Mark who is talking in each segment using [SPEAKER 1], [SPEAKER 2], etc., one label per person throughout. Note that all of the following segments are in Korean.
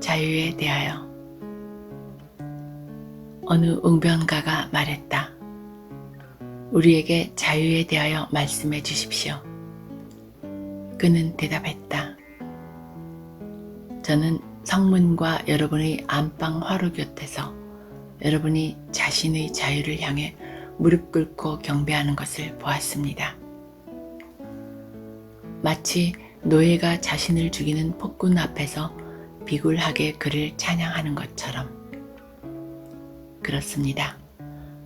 [SPEAKER 1] 자유에 대하여. 어느 웅변가가 말했다. 우리에게 자유에 대하여 말씀해 주십시오. 그는 대답했다. 저는 성문과 여러분의 안방 화로 곁에서 여러분이 자신의 자유를 향해 무릎 꿇고 경배하는 것을 보았습니다. 마치 노예가 자신을 죽이는 폭군 앞에서 비굴하게 그를 찬양하는 것처럼. 그렇습니다.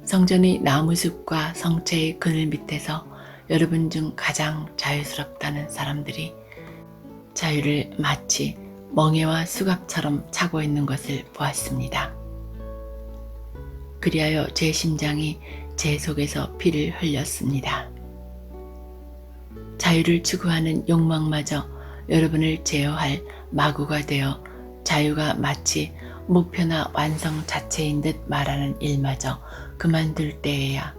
[SPEAKER 1] 성전의 나무숲과 성체의 그늘 밑에서 여러분 중 가장 자유스럽다는 사람들이 자유를 마치 멍에와 수갑처럼 차고 있는 것을 보았습니다. 그리하여 제 심장이 제 속에서 피를 흘렸습니다. 자유를 추구하는 욕망마저 여러분을 제어할 마구가 되어 자유가 마치 목표나 완성 자체인 듯 말하는 일마저 그만둘 때에야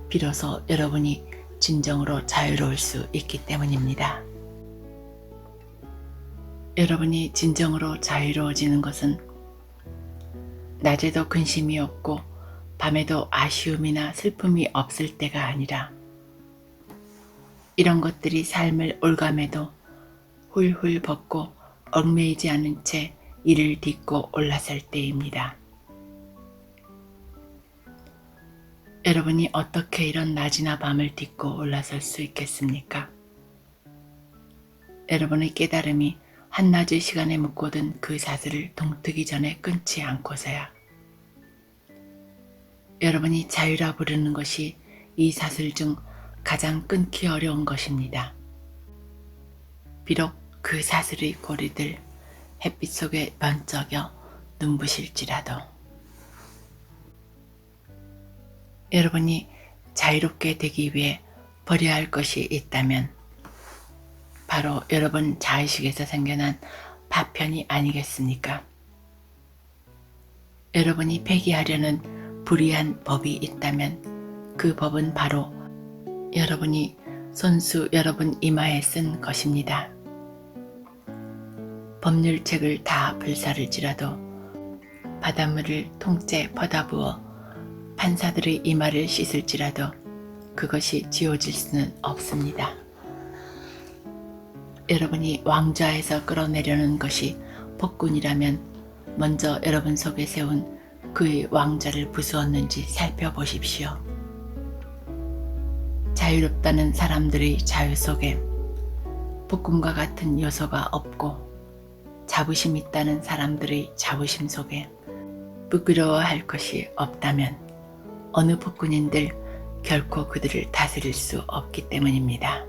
[SPEAKER 1] 비로소 여러분이 진정으로 자유로울 수 있기 때문입니다. 여러분이 진정으로 자유로워지는 것은 낮에도 근심이 없고 밤에도 아쉬움이나 슬픔이 없을 때가 아니라 이런 것들이 삶을 올가매도 훌훌 벗고 얽매이지 않은 채 이를 딛고 올라설 때입니다. 여러분이 어떻게 이런 낮이나 밤을 딛고 올라설 수 있겠습니까? 여러분의 깨달음이 한낮의 시간에 묶고든 그 사슬을 동트기 전에 끊지 않고서야. 여러분이 자유라 부르는 것이 이 사슬 중 가장 끊기 어려운 것입니다. 비록 그 사슬의 고리들 햇빛 속에 번쩍여 눈부실지라도. 여러분이 자유롭게 되기 위해 버려야 할 것이 있다면 바로 여러분 자의식에서 생겨난 파편이 아니겠습니까? 여러분이 폐기하려는 불의한 법이 있다면 그 법은 바로 여러분이 손수 여러분 이마에 쓴 것입니다. 법률책을 다 불사를지라도 바닷물을 통째 퍼다 부어 판사들의 이마를 씻을지라도 그것이 지워질 수는 없습니다. 여러분이 왕좌에서 끌어내려는 것이 폭군이라면 먼저 여러분 속에 세운 그의 왕좌를 부수었는지 살펴보십시오. 자유롭다는 사람들의 자유 속에 폭군과 같은 요소가 없고 자부심 있다는 사람들의 자부심 속에 부끄러워할 것이 없다면 어느 폭군인들 결코 그들을 다스릴 수 없기 때문입니다.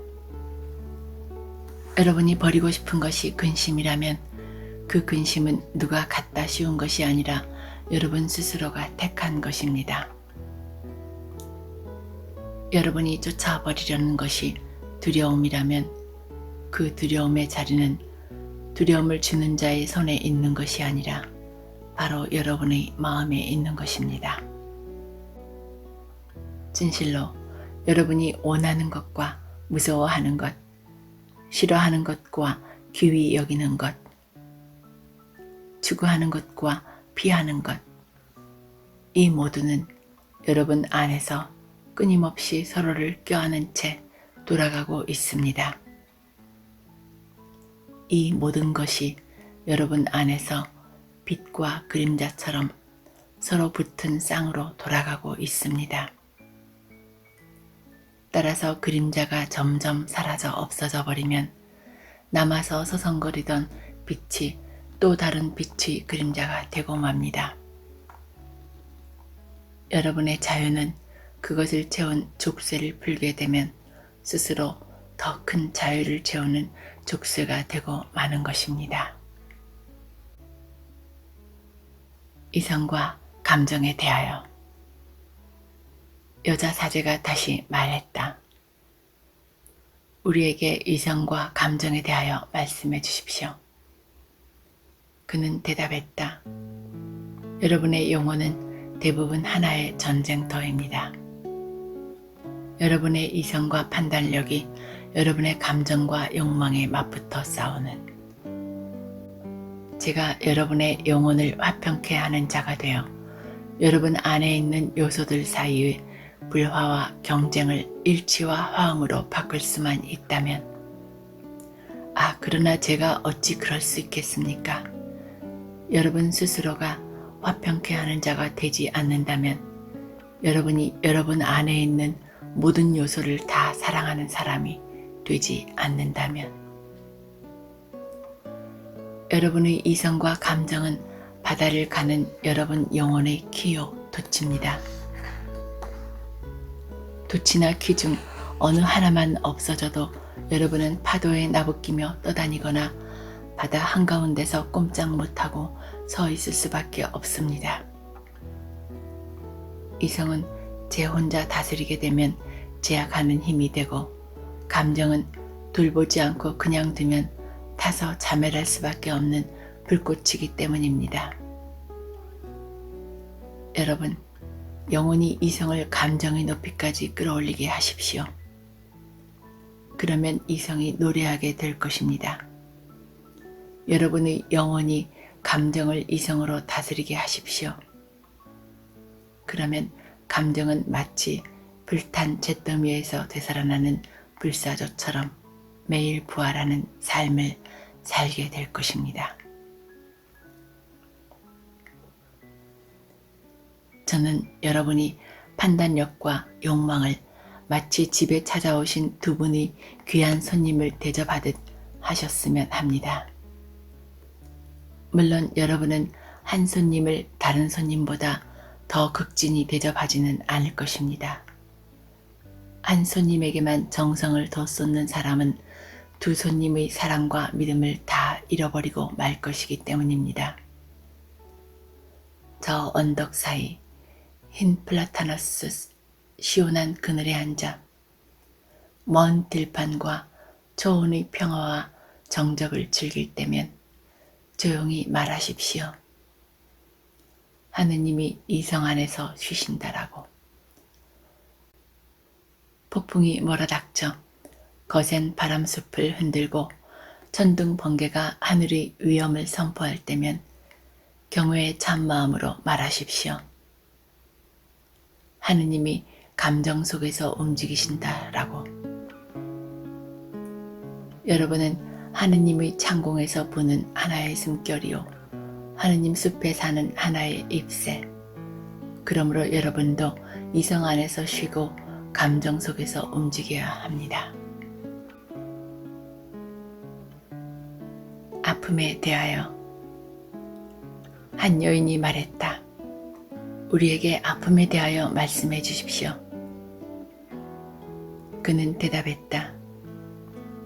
[SPEAKER 1] 여러분이 버리고 싶은 것이 근심이라면 그 근심은 누가 갖다 씌운 것이 아니라 여러분 스스로가 택한 것입니다. 여러분이 쫓아버리려는 것이 두려움이라면 그 두려움의 자리는 두려움을 주는 자의 손에 있는 것이 아니라 바로 여러분의 마음에 있는 것입니다. 진실로 여러분이 원하는 것과 무서워하는 것, 싫어하는 것과 귀히 여기는 것, 추구하는 것과 피하는 것, 이 모두는 여러분 안에서 끊임없이 서로를 껴안은 채 돌아가고 있습니다. 이 모든 것이 여러분 안에서 빛과 그림자처럼 서로 붙은 쌍으로 돌아가고 있습니다. 따라서 그림자가 점점 사라져 없어져 버리면 남아서 서성거리던 빛이 또 다른 빛의 그림자가 되고 맙니다. 여러분의 자유는 그것을 채운 족쇄를 풀게 되면 스스로 더 큰 자유를 채우는 족쇄가 되고 마는 것입니다. 이성과 감정에 대하여. 여자 사제가 다시 말했다. 우리에게 이성과 감정에 대하여 말씀해 주십시오. 그는 대답했다. 여러분의 영혼은 대부분 하나의 전쟁터입니다. 여러분의 이성과 판단력이 여러분의 감정과 욕망에 맞붙어 싸우는 제가 여러분의 영혼을 화평케 하는 자가 되어 여러분 안에 있는 요소들 사이의 불화와 경쟁을 일치와 화음으로 바꿀 수만 있다면, 그러나 제가 어찌 그럴 수 있겠습니까? 여러분 스스로가 화평케 하는 자가 되지 않는다면, 여러분이 여러분 안에 있는 모든 요소를 다 사랑하는 사람이 되지 않는다면, 여러분의 이성과 감정은 바다를 가는 여러분 영혼의 키요 돛입니다. 돛이나 키 중 어느 하나만 없어져도 여러분은 파도에 나부끼며 떠다니거나 바다 한가운데서 꼼짝 못하고 서 있을 수밖에 없습니다. 이성은 제 혼자 다스리게 되면 제약하는 힘이 되고, 감정은 돌보지 않고 그냥 두면 타서 자멸할 수밖에 없는 불꽃이기 때문입니다. 여러분, 영혼이 이성을 감정의 높이까지 끌어올리게 하십시오. 그러면 이성이 노래하게 될 것입니다. 여러분의 영혼이 감정을 이성으로 다스리게 하십시오. 그러면 감정은 마치 불탄 잿더미에서 되살아나는 불사조처럼 매일 부활하는 삶을 살게 될 것입니다. 저는 여러분이 판단력과 욕망을 마치 집에 찾아오신 두 분이 귀한 손님을 대접하듯 하셨으면 합니다. 물론 여러분은 한 손님을 다른 손님보다 더 극진히 대접하지는 않을 것입니다. 한 손님에게만 정성을 더 쏟는 사람은 두 손님의 사랑과 믿음을 다 잃어버리고 말 것이기 때문입니다. 저 언덕 사이 흰 플라타너스 시원한 그늘에 앉아 먼 들판과 초원의 평화와 정적을 즐길 때면 조용히 말하십시오. 하느님이 이성 안에서 쉬신다라고. 폭풍이 몰아닥쳐 거센 바람숲을 흔들고 천둥 번개가 하늘의 위엄을 선포할 때면 경외의 참마음으로 말하십시오. 하느님이 감정 속에서 움직이신다라고. 여러분은 하느님의 창공에서 부는 하나의 숨결이요, 하느님 숲에 사는 하나의 잎새. 그러므로 여러분도 이성 안에서 쉬고 감정 속에서 움직여야 합니다. 아픔에 대하여 한 여인이 말했다. 우리에게 아픔에 대하여 말씀해 주십시오. 그는 대답했다.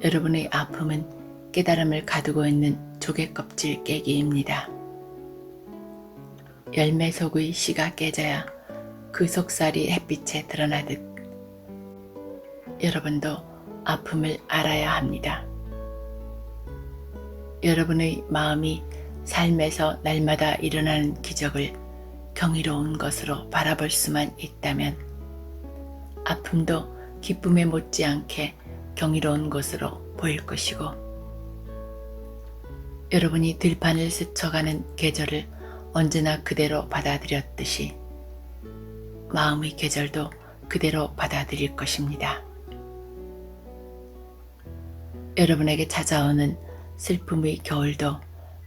[SPEAKER 1] 여러분의 아픔은 깨달음을 가두고 있는 조개 껍질 깨기입니다. 열매 속의 씨가 깨져야 그 속살이 햇빛에 드러나듯 여러분도 아픔을 알아야 합니다. 여러분의 마음이 삶에서 날마다 일어나는 기적을 경이로운 것으로 바라볼 수만 있다면 아픔도 기쁨에 못지않게 경이로운 것으로 보일 것이고, 여러분이 들판을 스쳐가는 계절을 언제나 그대로 받아들였듯이 마음의 계절도 그대로 받아들일 것입니다. 여러분에게 찾아오는 슬픔의 겨울도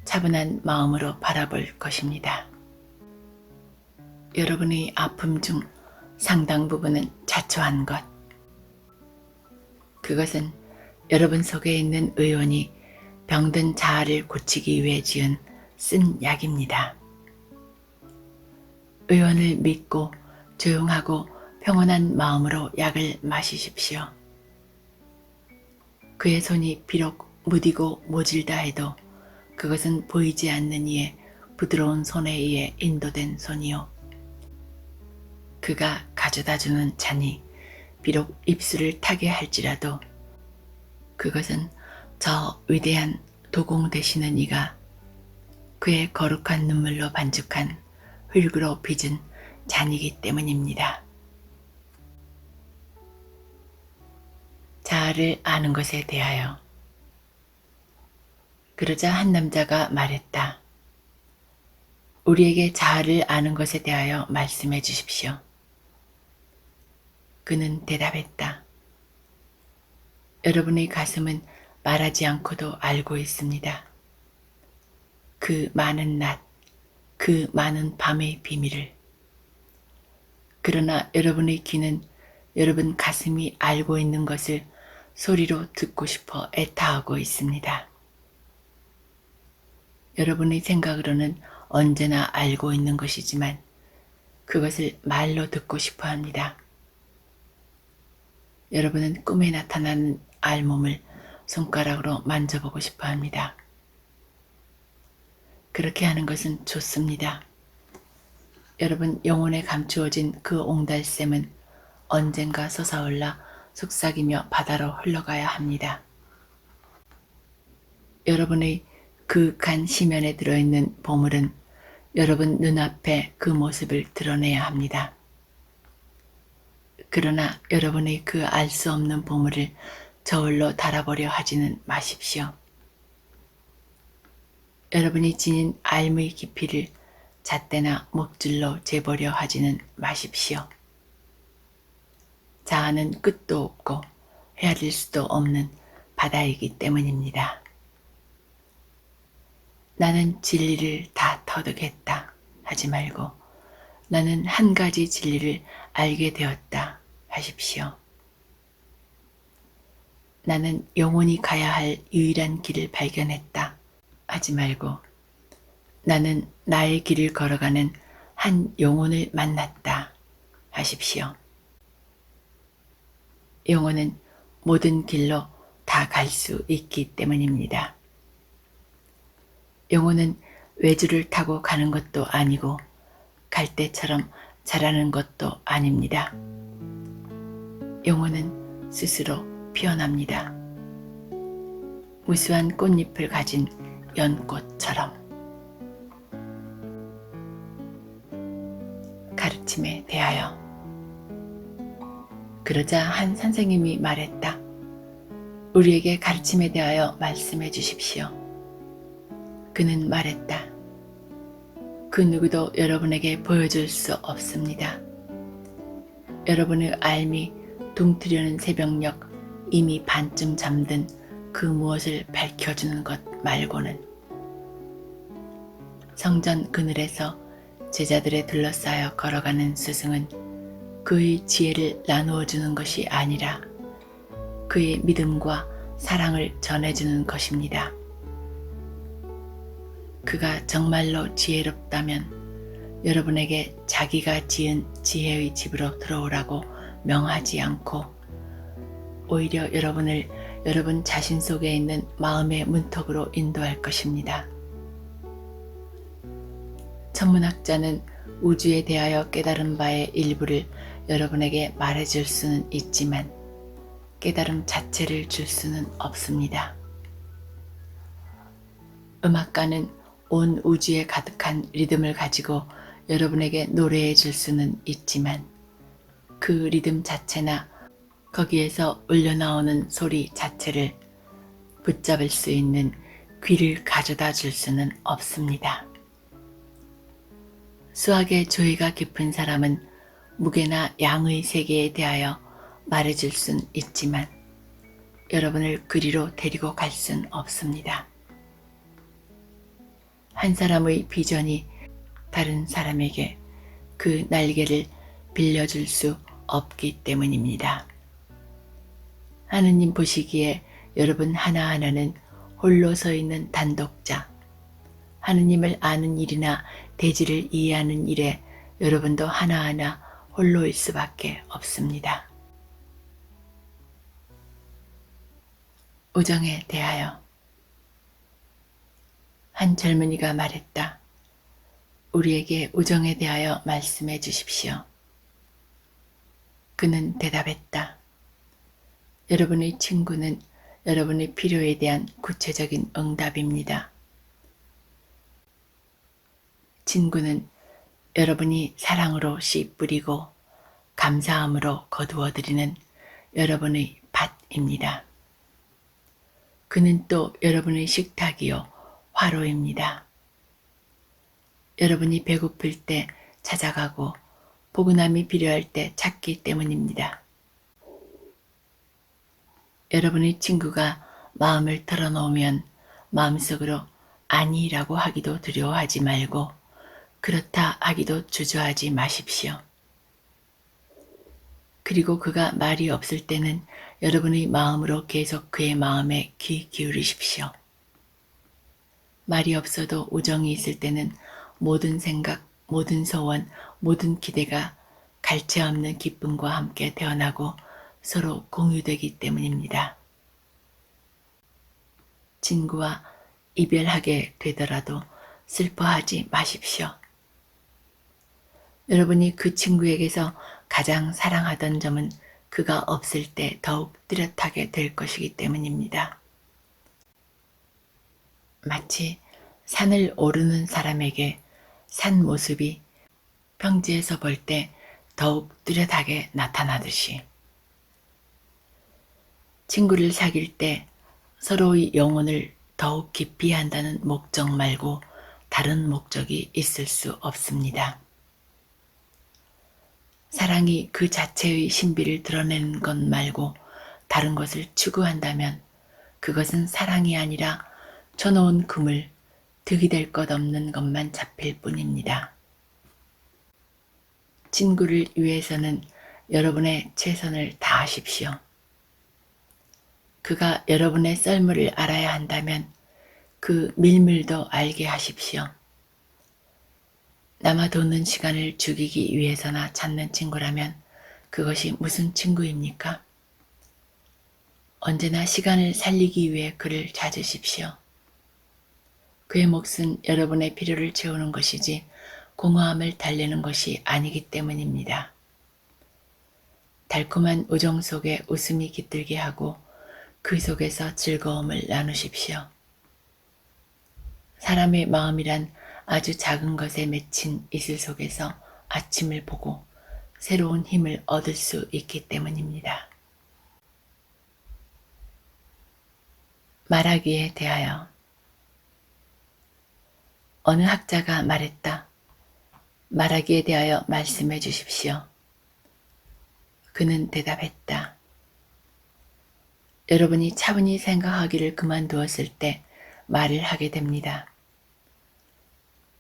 [SPEAKER 1] 차분한 마음으로 바라볼 것입니다. 여러분의 아픔 중 상당 부분은 자초한 것. 그것은 여러분 속에 있는 의원이 병든 자아를 고치기 위해 지은 쓴 약입니다. 의원을 믿고 조용하고 평온한 마음으로 약을 마시십시오. 그의 손이 비록 무디고 모질다 해도 그것은 보이지 않는 이의 부드러운 손에 의해 인도된 손이요, 그가 가져다주는 잔이 비록 입술을 타게 할지라도 그것은 저 위대한 도공 되시는 이가 그의 거룩한 눈물로 반죽한 흙으로 빚은 잔이기 때문입니다. 자아를 아는 것에 대하여. 그러자 한 남자가 말했다. 우리에게 자아를 아는 것에 대하여 말씀해 주십시오. 그는 대답했다. 여러분의 가슴은 말하지 않고도 알고 있습니다. 그 많은 낮, 그 많은 밤의 비밀을. 그러나 여러분의 귀는 여러분 가슴이 알고 있는 것을 소리로 듣고 싶어 애타하고 있습니다. 여러분의 생각으로는 언제나 알고 있는 것이지만 그것을 말로 듣고 싶어 합니다. 여러분은 꿈에 나타나는 알몸을 손가락으로 만져보고 싶어 합니다. 그렇게 하는 것은 좋습니다. 여러분 영혼에 감추어진 그 옹달샘은 언젠가 솟아올라 속삭이며 바다로 흘러가야 합니다. 여러분의 그윽한 심연에 들어있는 보물은 여러분 눈앞에 그 모습을 드러내야 합니다. 그러나 여러분의 그 알 수 없는 보물을 저울로 달아보려 하지는 마십시오. 여러분이 지닌 알의 깊이를 잣대나 목줄로 재보려 하지는 마십시오. 자아는 끝도 없고 헤아릴 수도 없는 바다이기 때문입니다. 나는 진리를 다 터득했다 하지 말고 나는 한 가지 진리를 알게 되었다 하십시오. 나는 영원히 가야 할 유일한 길을 발견했다 하지 말고 나는 나의 길을 걸어가는 한 영혼을 만났다 하십시오. 영혼은 모든 길로 다 갈 수 있기 때문입니다. 영혼은 외주를 타고 가는 것도 아니고 갈대처럼 자라는 것도 아닙니다. 영혼은 스스로 피어납니다. 무수한 꽃잎을 가진 연꽃처럼. 가르침에 대하여. 그러자 한 선생님이 말했다. 우리에게 가르침에 대하여 말씀해 주십시오. 그는 말했다. 그 누구도 여러분에게 보여줄 수 없습니다. 여러분의 알미 둥트려는 새벽녘 이미 반쯤 잠든 그 무엇을 밝혀주는 것 말고는. 성전 그늘에서 제자들에 둘러싸여 걸어가는 스승은 그의 지혜를 나누어 주는 것이 아니라 그의 믿음과 사랑을 전해주는 것입니다. 그가 정말로 지혜롭다면 여러분에게 자기가 지은 지혜의 집으로 들어오라고 명하지 않고 오히려 여러분을 여러분 자신 속에 있는 마음의 문턱으로 인도할 것입니다. 천문학자는 우주에 대하여 깨달은 바의 일부를 여러분에게 말해줄 수는 있지만 깨달음 자체를 줄 수는 없습니다. 음악가는 온 우주에 가득한 리듬을 가지고 여러분에게 노래해 줄 수는 있지만 그 리듬 자체나 거기에서 울려나오는 소리 자체를 붙잡을 수 있는 귀를 가져다 줄 수는 없습니다. 수학의 조예가 깊은 사람은 무게나 양의 세계에 대하여 말해줄 순 있지만 여러분을 그리로 데리고 갈 순 없습니다. 한 사람의 비전이 다른 사람에게 그 날개를 빌려줄 수 없기 때문입니다. 하느님 보시기에 여러분 하나하나는 홀로 서 있는 단독자, 하느님을 아는 일이나 대지를 이해하는 일에 여러분도 하나하나 홀로일 수밖에 없습니다. 우정에 대하여. 한 젊은이가 말했다. 우리에게 우정에 대하여 말씀해 주십시오. 그는 대답했다. 여러분의 친구는 여러분의 필요에 대한 구체적인 응답입니다. 친구는 여러분이 사랑으로 씨 뿌리고 감사함으로 거두어드리는 여러분의 밭입니다. 그는 또 여러분의 식탁이요 화로입니다. 여러분이 배고플 때 찾아가고 포근함이 필요할 때 찾기 때문입니다. 여러분의 친구가 마음을 털어놓으면 마음속으로 아니라고 하기도 두려워하지 말고 그렇다 하기도 주저하지 마십시오. 그리고 그가 말이 없을 때는 여러분의 마음으로 계속 그의 마음에 귀 기울이십시오. 말이 없어도 우정이 있을 때는 모든 생각, 모든 소원, 모든 기대가 갈채 없는 기쁨과 함께 태어나고 서로 공유되기 때문입니다. 친구와 이별하게 되더라도 슬퍼하지 마십시오. 여러분이 그 친구에게서 가장 사랑하던 점은 그가 없을 때 더욱 뚜렷하게 될 것이기 때문입니다. 마치 산을 오르는 사람에게 산 모습이 평지에서 볼 때 더욱 뚜렷하게 나타나듯이 친구를 사귈 때 서로의 영혼을 더욱 깊이 한다는 목적 말고 다른 목적이 있을 수 없습니다. 사랑이 그 자체의 신비를 드러내는 것 말고 다른 것을 추구한다면 그것은 사랑이 아니라 쳐놓은 그물, 득이 될 것 없는 것만 잡힐 뿐입니다. 친구를 위해서는 여러분의 최선을 다하십시오. 그가 여러분의 썰물을 알아야 한다면 그 밀물도 알게 하십시오. 남아도는 시간을 죽이기 위해서나 찾는 친구라면 그것이 무슨 친구입니까? 언제나 시간을 살리기 위해 그를 찾으십시오. 그의 몫은 여러분의 필요를 채우는 것이지 공허함을 달래는 것이 아니기 때문입니다. 달콤한 우정 속에 웃음이 깃들게 하고 그 속에서 즐거움을 나누십시오. 사람의 마음이란 아주 작은 것에 맺힌 이슬 속에서 아침을 보고 새로운 힘을 얻을 수 있기 때문입니다. 말하기에 대하여 어느 학자가 말했다. 말하기에 대하여 말씀해 주십시오. 그는 대답했다. 여러분이 차분히 생각하기를 그만두었을 때 말을 하게 됩니다.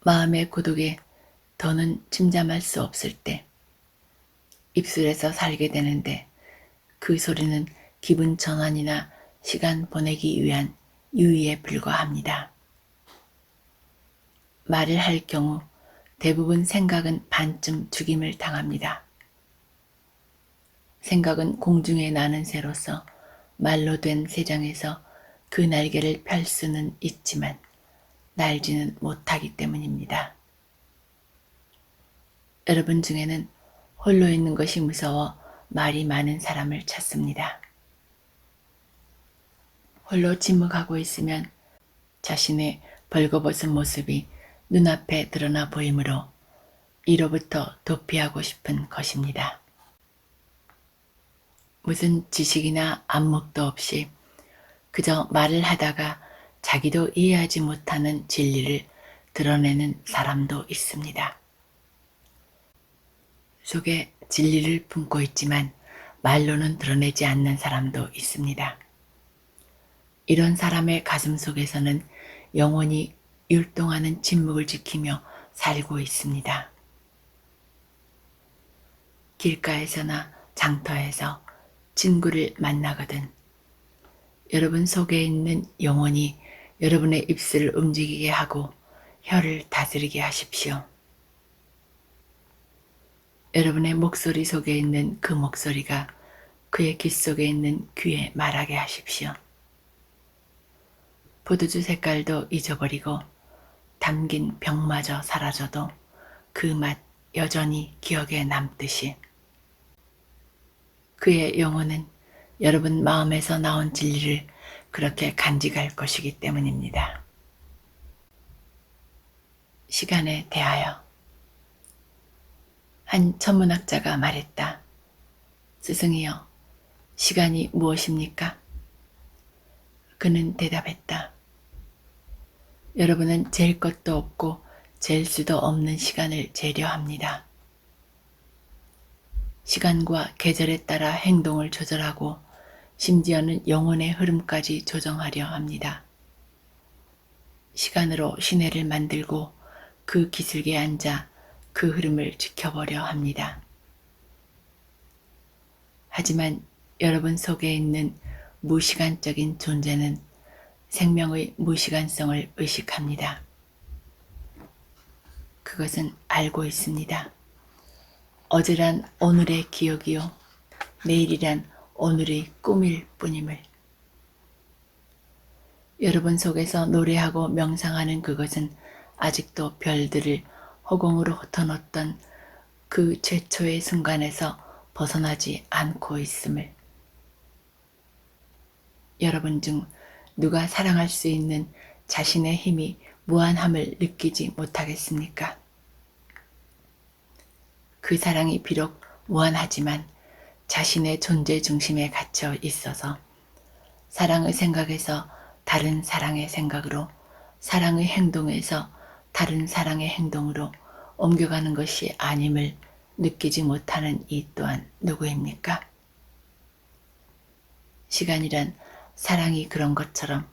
[SPEAKER 1] 마음의 고독에 더는 침잠할 수 없을 때 입술에서 살게 되는데 그 소리는 기분 전환이나 시간 보내기 위한 유의에 불과합니다. 말을 할 경우 대부분 생각은 반쯤 죽임을 당합니다. 생각은 공중에 나는 새로서 말로 된 세상에서 그 날개를 펼 수는 있지만 날지는 못하기 때문입니다. 여러분 중에는 홀로 있는 것이 무서워 말이 많은 사람을 찾습니다. 홀로 침묵하고 있으면 자신의 벌거벗은 모습이 눈앞에 드러나 보이므로 이로부터 도피하고 싶은 것입니다. 무슨 지식이나 안목도 없이 그저 말을 하다가 자기도 이해하지 못하는 진리를 드러내는 사람도 있습니다. 속에 진리를 품고 있지만 말로는 드러내지 않는 사람도 있습니다. 이런 사람의 가슴 속에서는 영원히 율동하는 침묵을 지키며 살고 있습니다. 길가에서나 장터에서 친구를 만나거든 여러분 속에 있는 영혼이 여러분의 입술을 움직이게 하고 혀를 다스리게 하십시오. 여러분의 목소리 속에 있는 그 목소리가 그의 귀 속에 있는 귀에 말하게 하십시오. 포도주 색깔도 잊어버리고 담긴 병마저 사라져도 그 맛 여전히 기억에 남듯이 그의 영혼은 여러분 마음에서 나온 진리를 그렇게 간직할 것이기 때문입니다. 시간에 대하여 한 천문학자가 말했다. 스승이여, 시간이 무엇입니까? 그는 대답했다. 여러분은 잴 것도 없고 잴 수도 없는 시간을 재려 합니다. 시간과 계절에 따라 행동을 조절하고 심지어는 영혼의 흐름까지 조정하려 합니다. 시간으로 시내를 만들고 그 기슭에 앉아 그 흐름을 지켜보려 합니다. 하지만 여러분 속에 있는 무시간적인 존재는 생명의 무시간성을 의식합니다. 그것은 알고 있습니다. 어제란 오늘의 기억이요, 내일이란 오늘의 꿈일 뿐임을. 여러분 속에서 노래하고 명상하는 그것은 아직도 별들을 허공으로 흩어놓던 그 최초의 순간에서 벗어나지 않고 있음을. 여러분 중 누가 사랑할 수 있는 자신의 힘이 무한함을 느끼지 못하겠습니까? 그 사랑이 비록 무한하지만 자신의 존재 중심에 갇혀 있어서 사랑의 생각에서 다른 사랑의 생각으로, 사랑의 행동에서 다른 사랑의 행동으로 옮겨가는 것이 아님을 느끼지 못하는 이 또한 누구입니까? 시간이란 사랑이 그런 것처럼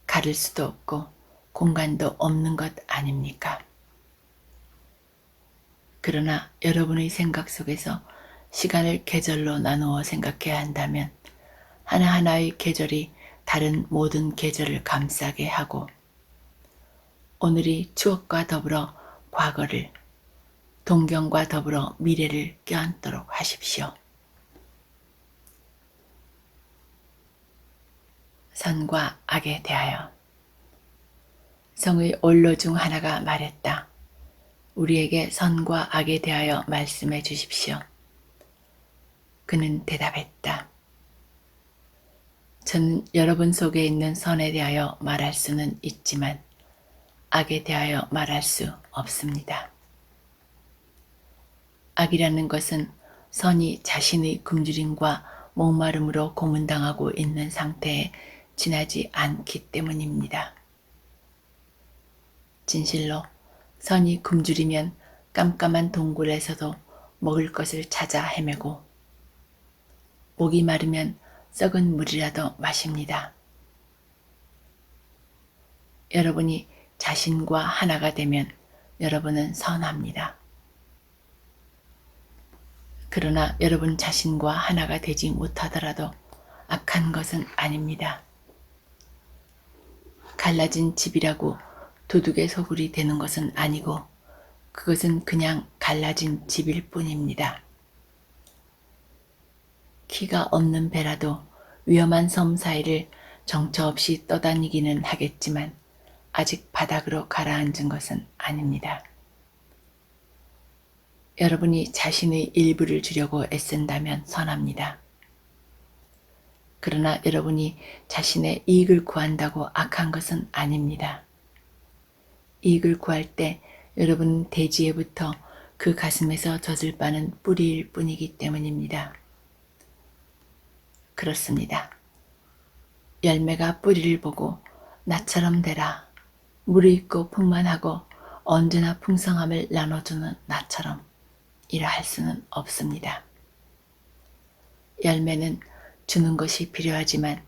[SPEAKER 1] 가릴 수도 없고 공간도 없는 것 아닙니까? 그러나 여러분의 생각 속에서 시간을 계절로 나누어 생각해야 한다면 하나하나의 계절이 다른 모든 계절을 감싸게 하고 오늘이 추억과 더불어 과거를, 동경과 더불어 미래를 껴안도록 하십시오. 선과 악에 대하여. 성의 원로 중 하나가 말했다. 우리에게 선과 악에 대하여 말씀해 주십시오. 그는 대답했다. 저는 여러분 속에 있는 선에 대하여 말할 수는 있지만 악에 대하여 말할 수 없습니다. 악이라는 것은 선이 자신의 굶주림과 목마름으로 고문당하고 있는 상태에 지나지 않기 때문입니다. 진실로 선이 굶주리면 깜깜한 동굴에서도 먹을 것을 찾아 헤매고 목이 마르면 썩은 물이라도 마십니다. 여러분이 자신과 하나가 되면 여러분은 선합니다. 그러나 여러분 자신과 하나가 되지 못하더라도 악한 것은 아닙니다. 갈라진 집이라고 도둑의 소굴이 되는 것은 아니고 그것은 그냥 갈라진 집일 뿐입니다. 키가 없는 배라도 위험한 섬 사이를 정처 없이 떠다니기는 하겠지만 아직 바닥으로 가라앉은 것은 아닙니다. 여러분이 자신의 일부를 주려고 애쓴다면 선합니다. 그러나 여러분이 자신의 이익을 구한다고 악한 것은 아닙니다. 이익을 구할 때 여러분은 대지에부터 그 가슴에서 젖을 빠는 뿌리일 뿐이기 때문입니다. 그렇습니다. 열매가 뿌리를 보고 나처럼 되라. 물이 있고 풍만하고 언제나 풍성함을 나눠주는 나처럼 이라 할 수는 없습니다. 열매는 주는 것이 필요하지만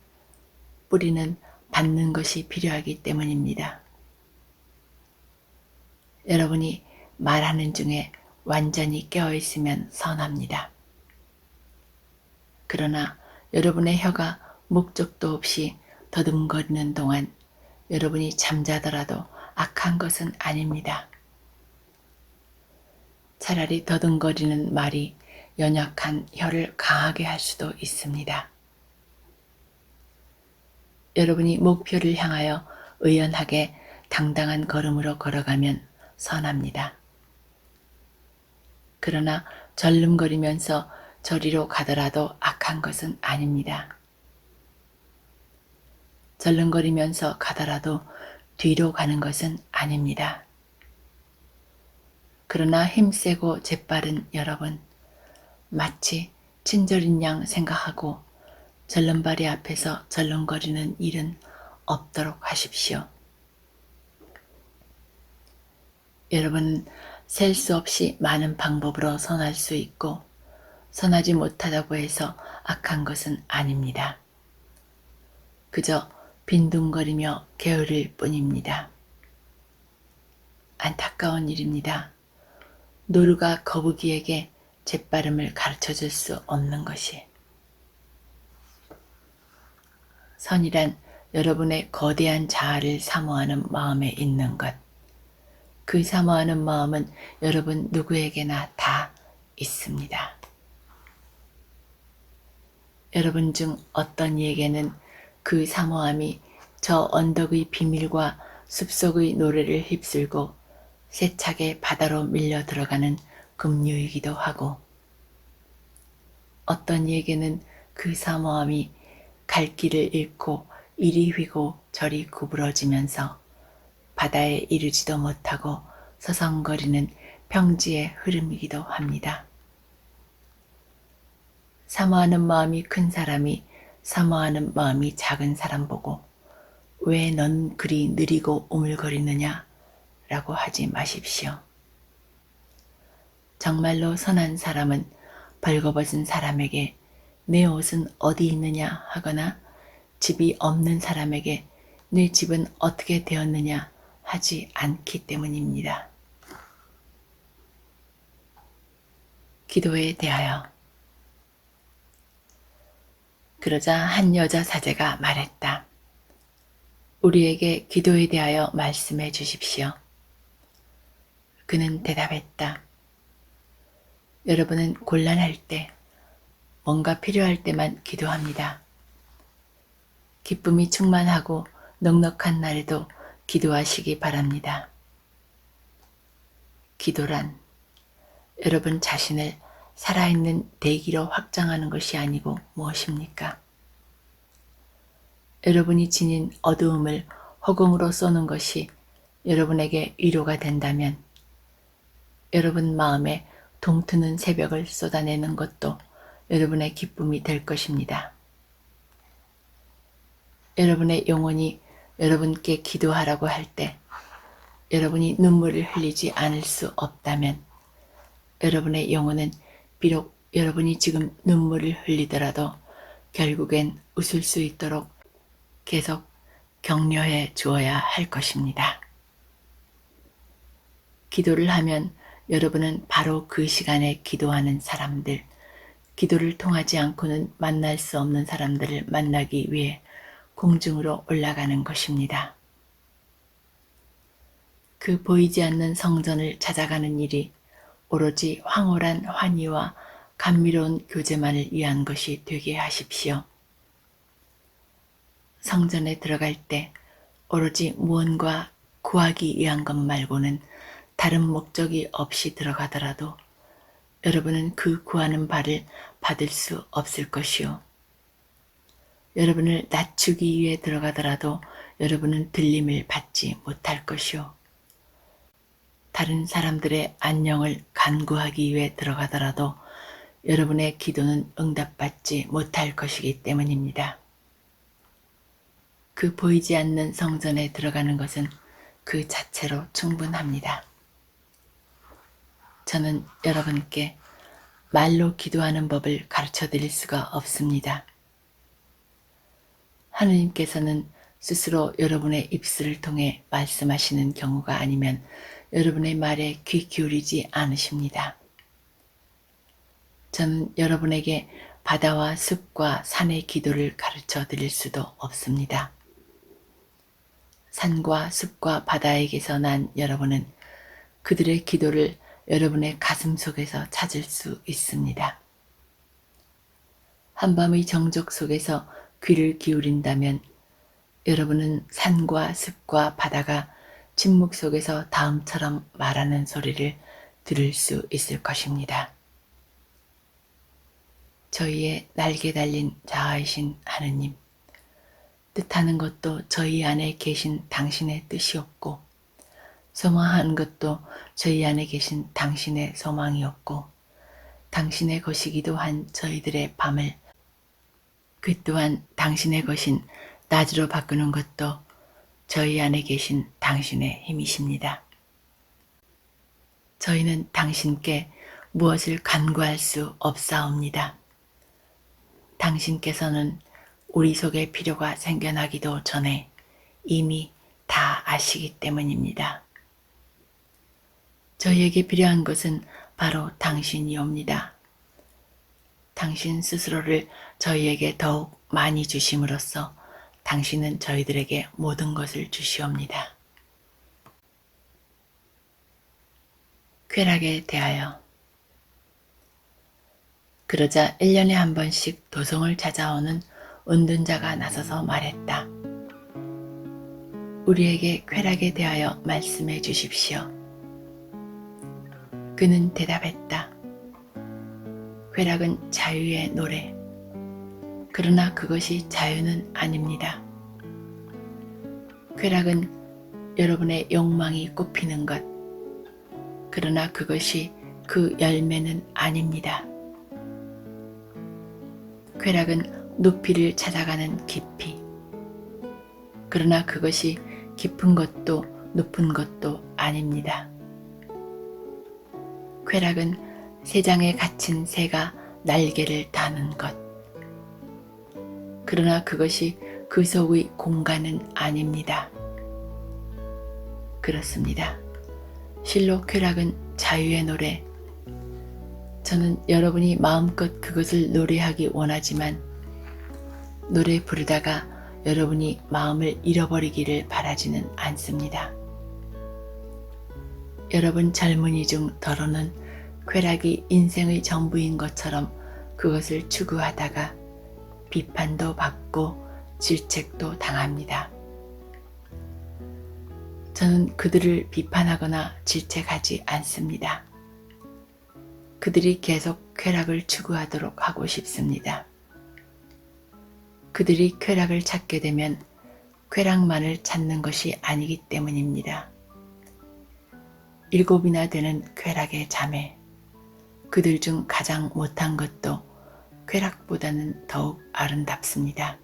[SPEAKER 1] 뿌리는 받는 것이 필요하기 때문입니다. 여러분이 말하는 중에 완전히 깨어있으면 선합니다. 그러나 여러분의 혀가 목적도 없이 더듬거리는 동안 여러분이 잠자더라도 악한 것은 아닙니다. 차라리 더듬거리는 말이 연약한 혀를 강하게 할 수도 있습니다. 여러분이 목표를 향하여 의연하게 당당한 걸음으로 걸어가면 선합니다. 그러나 절름거리면서 저리로 가더라도 악한 것은 아닙니다. 절름거리면서 가더라도 뒤로 가는 것은 아닙니다. 그러나 힘세고 재빠른 여러분, 마치 친절인 양 생각하고 절름발이 앞에서 절름거리는 일은 없도록 하십시오. 여러분은 셀 수 없이 많은 방법으로 선할 수 있고 선하지 못하다고 해서 악한 것은 아닙니다. 그저 빈둥거리며 게으를 뿐입니다. 안타까운 일입니다. 노루가 거북이에게 재빠름을 가르쳐줄 수 없는 것이. 선이란 여러분의 거대한 자아를 사모하는 마음에 있는 것. 그 사모하는 마음은 여러분 누구에게나 다 있습니다. 여러분 중 어떤 이에게는 그 사모함이 저 언덕의 비밀과 숲속의 노래를 휩쓸고 세차게 바다로 밀려 들어가는 급류이기도 하고, 어떤 이에게는 그 사모함이 갈 길을 잃고 이리 휘고 저리 구부러지면서 바다에 이르지도 못하고 서성거리는 평지의 흐름이기도 합니다. 사모하는 마음이 큰 사람이 사모하는 마음이 작은 사람 보고 왜 넌 그리 느리고 오물거리느냐 라고 하지 마십시오. 정말로 선한 사람은 벌거벗은 사람에게 내 옷은 어디 있느냐 하거나 집이 없는 사람에게 내 집은 어떻게 되었느냐 하지 않기 때문입니다. 기도에 대하여. 그러자 한 여자 사제가 말했다. 우리에게 기도에 대하여 말씀해 주십시오. 그는 대답했다. 여러분은 곤란할 때, 뭔가 필요할 때만 기도합니다. 기쁨이 충만하고 넉넉한 날에도 기도하시기 바랍니다. 기도란 여러분 자신을 살아있는 대기로 확장하는 것이 아니고 무엇입니까? 여러분이 지닌 어두움을 허공으로 쏘는 것이 여러분에게 위로가 된다면 여러분 마음에 동트는 새벽을 쏟아내는 것도 여러분의 기쁨이 될 것입니다. 여러분의 영혼이 여러분께 기도하라고 할 때 여러분이 눈물을 흘리지 않을 수 없다면 여러분의 영혼은 비록 여러분이 지금 눈물을 흘리더라도 결국엔 웃을 수 있도록 계속 격려해 주어야 할 것입니다. 기도를 하면 여러분은 바로 그 시간에 기도하는 사람들, 기도를 통하지 않고는 만날 수 없는 사람들을 만나기 위해 공중으로 올라가는 것입니다. 그 보이지 않는 성전을 찾아가는 일이 오로지 황홀한 환희와 감미로운 교제만을 위한 것이 되게 하십시오. 성전에 들어갈 때 오로지 무언가 구하기 위한 것 말고는 다른 목적이 없이 들어가더라도 여러분은 그 구하는 바를 받을 수 없을 것이요. 여러분을 낮추기 위해 들어가더라도 여러분은 들림을 받지 못할 것이요. 다른 사람들의 안녕을 간구하기 위해 들어가더라도 여러분의 기도는 응답받지 못할 것이기 때문입니다. 그 보이지 않는 성전에 들어가는 것은 그 자체로 충분합니다. 저는 여러분께 말로 기도하는 법을 가르쳐 드릴 수가 없습니다. 하느님께서는 스스로 여러분의 입술을 통해 말씀하시는 경우가 아니면 여러분의 말에 귀 기울이지 않으십니다. 저는 여러분에게 바다와 숲과 산의 기도를 가르쳐 드릴 수도 없습니다. 산과 숲과 바다에게서 난 여러분은 그들의 기도를 여러분의 가슴 속에서 찾을 수 있습니다. 한밤의 정적 속에서 귀를 기울인다면 여러분은 산과 숲과 바다가 침묵 속에서 다음처럼 말하는 소리를 들을 수 있을 것입니다. 저희의 날개 달린 자아이신 하느님, 뜻하는 것도 저희 안에 계신 당신의 뜻이었고 소망하는 것도 저희 안에 계신 당신의 소망이었고 당신의 것이기도 한 저희들의 밤을 그 또한 당신의 것인 낮으로 바꾸는 것도 저희 안에 계신 당신의 힘이십니다. 저희는 당신께 무엇을 간구할 수 없사옵니다. 당신께서는 우리 속에 필요가 생겨나기도 전에 이미 다 아시기 때문입니다. 저희에게 필요한 것은 바로 당신이옵니다. 당신 스스로를 저희에게 더욱 많이 주심으로써 당신은 저희들에게 모든 것을 주시옵니다. 쾌락에 대하여. 그러자 1년에 한 번씩 도성을 찾아오는 은둔자가 나서서 말했다. 우리에게 쾌락에 대하여 말씀해 주십시오. 그는 대답했다. 쾌락은 자유의 노래. 그러나 그것이 자유는 아닙니다. 쾌락은 여러분의 욕망이 꽃피는 것. 그러나 그것이 그 열매는 아닙니다. 쾌락은 높이를 찾아가는 깊이. 그러나 그것이 깊은 것도 높은 것도 아닙니다. 쾌락은 새장에 갇힌 새가 날개를 다는 것. 그러나 그것이 그 속의 공간은 아닙니다. 그렇습니다. 실로 쾌락은 자유의 노래. 저는 여러분이 마음껏 그것을 노래하기 원하지만 노래 부르다가 여러분이 마음을 잃어버리기를 바라지는 않습니다. 여러분 젊은이 중 더러는 쾌락이 인생의 전부인 것처럼 그것을 추구하다가 비판도 받고 질책도 당합니다. 저는 그들을 비판하거나 질책하지 않습니다. 그들이 계속 쾌락을 추구하도록 하고 싶습니다. 그들이 쾌락을 찾게 되면 쾌락만을 찾는 것이 아니기 때문입니다. 7이나 되는 쾌락의 자매, 그들 중 가장 못한 것도 쾌락보다는 더욱 아름답습니다.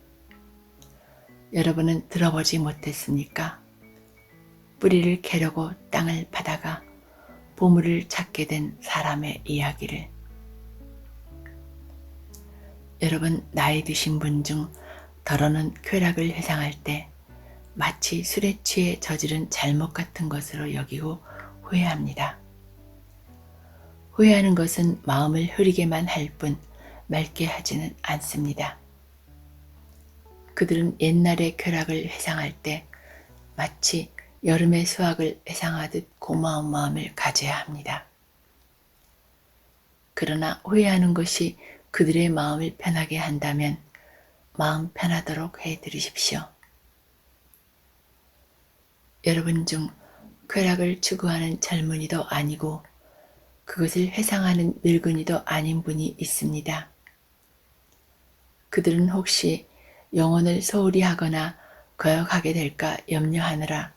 [SPEAKER 1] 여러분은 들어보지 못했습니까? 뿌리를 캐려고 땅을 파다가 보물을 찾게 된 사람의 이야기를. 여러분 나이 드신 분 중 더러는 쾌락을 회상할 때 마치 술에 취해 저지른 잘못 같은 것으로 여기고 후회합니다. 후회하는 것은 마음을 흐리게만 할 뿐 맑게 하지는 않습니다. 그들은 옛날의 쾌락을 회상할 때 마치 여름의 수확을 회상하듯 고마운 마음을 가져야 합니다. 그러나 후회하는 것이 그들의 마음을 편하게 한다면 마음 편하도록 해드리십시오. 여러분 중 쾌락을 추구하는 젊은이도 아니고 그것을 회상하는 늙은이도 아닌 분이 있습니다. 그들은 혹시 영혼을 소홀히 하거나 거역하게 될까 염려하느라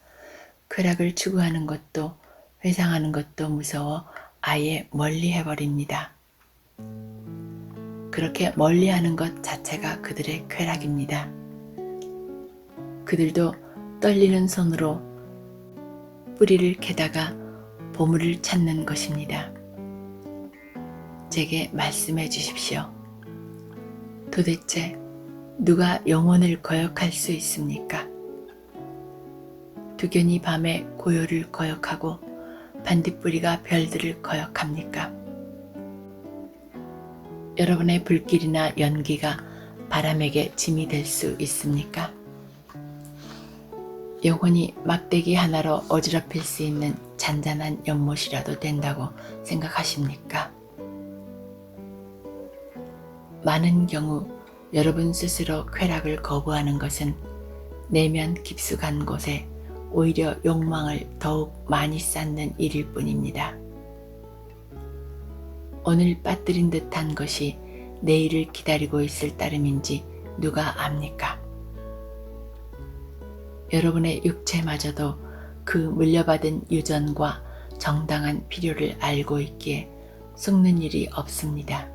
[SPEAKER 1] 쾌락을 추구하는 것도 회상하는 것도 무서워 아예 멀리 해버립니다. 그렇게 멀리하는 것 자체가 그들의 쾌락입니다. 그들도 떨리는 손으로 뿌리를 캐다가 보물을 찾는 것입니다. 제게 말씀해 주십시오. 도대체 누가 영혼을 거역할 수 있습니까? 두견이 밤에 고요를 거역하고 반딧불이가 별들을 거역합니까? 여러분의 불길이나 연기가 바람에게 짐이 될 수 있습니까? 영혼이 막대기 하나로 어지럽힐 수 있는 잔잔한 연못이라도 된다고 생각하십니까? 많은 경우 여러분 스스로 쾌락을 거부하는 것은 내면 깊숙한 곳에 오히려 욕망을 더욱 많이 쌓는 일일 뿐입니다. 오늘 빠뜨린 듯한 것이 내일을 기다리고 있을 따름인지 누가 압니까? 여러분의 육체마저도 그 물려받은 유전과 정당한 필요를 알고 있기에 속는 일이 없습니다.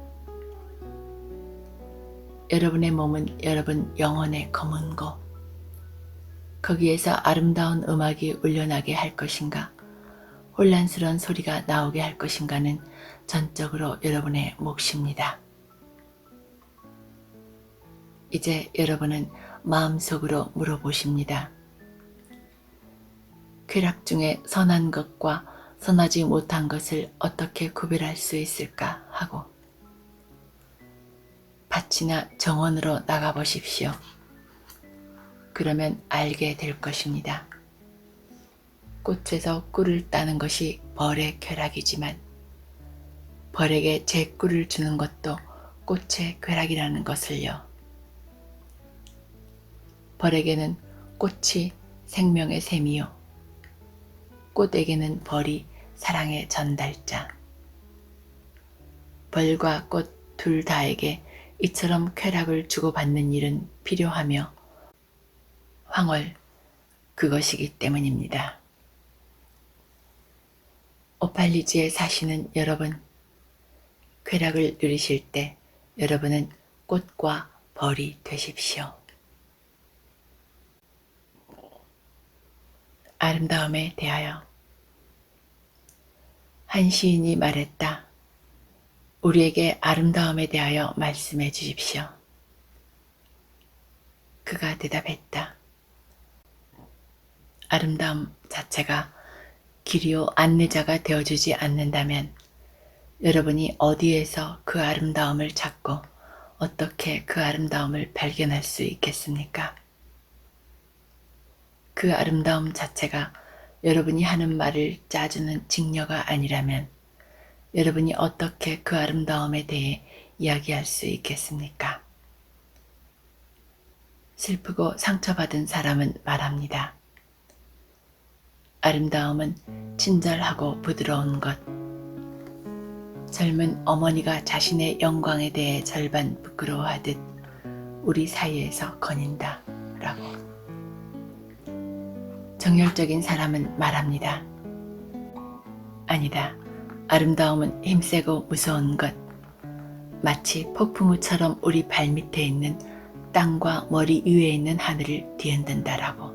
[SPEAKER 1] 여러분의 몸은 여러분 영혼의 검은고, 거기에서 아름다운 음악이 울려나게 할 것인가, 혼란스러운 소리가 나오게 할 것인가는 전적으로 여러분의 몫입니다. 이제 여러분은 마음속으로 물어보십니다. 쾌락 중에 선한 것과 선하지 못한 것을 어떻게 구별할 수 있을까 하고 밭이나 정원으로 나가보십시오. 그러면 알게 될 것입니다. 꽃에서 꿀을 따는 것이 벌의 쾌락이지만 벌에게 제 꿀을 주는 것도 꽃의 쾌락이라는 것을요. 벌에게는 꽃이 생명의 샘이요. 꽃에게는 벌이 사랑의 전달자. 벌과 꽃 둘 다에게 이처럼 쾌락을 주고받는 일은 필요하며 황홀, 그것이기 때문입니다. 오팔리지에 사시는 여러분, 쾌락을 누리실 때 여러분은 꽃과 벌이 되십시오. 아름다움에 대하여 한 시인이 말했다. 우리에게 아름다움에 대하여 말씀해 주십시오. 그가 대답했다. 아름다움 자체가 길이요 안내자가 되어주지 않는다면 여러분이 어디에서 그 아름다움을 찾고 어떻게 그 아름다움을 발견할 수 있겠습니까? 그 아름다움 자체가 여러분이 하는 말을 짜주는 직녀가 아니라면 여러분이 어떻게 그 아름다움에 대해 이야기할 수 있겠습니까? 슬프고 상처받은 사람은 말합니다. 아름다움은 친절하고 부드러운 것. 젊은 어머니가 자신의 영광에 대해 절반 부끄러워하듯 우리 사이에서 거닌다. 라고. 정열적인 사람은 말합니다. 아니다. 아름다움은 힘세고 무서운 것. 마치 폭풍우처럼 우리 발밑에 있는 땅과 머리 위에 있는 하늘을 뒤흔든다라고.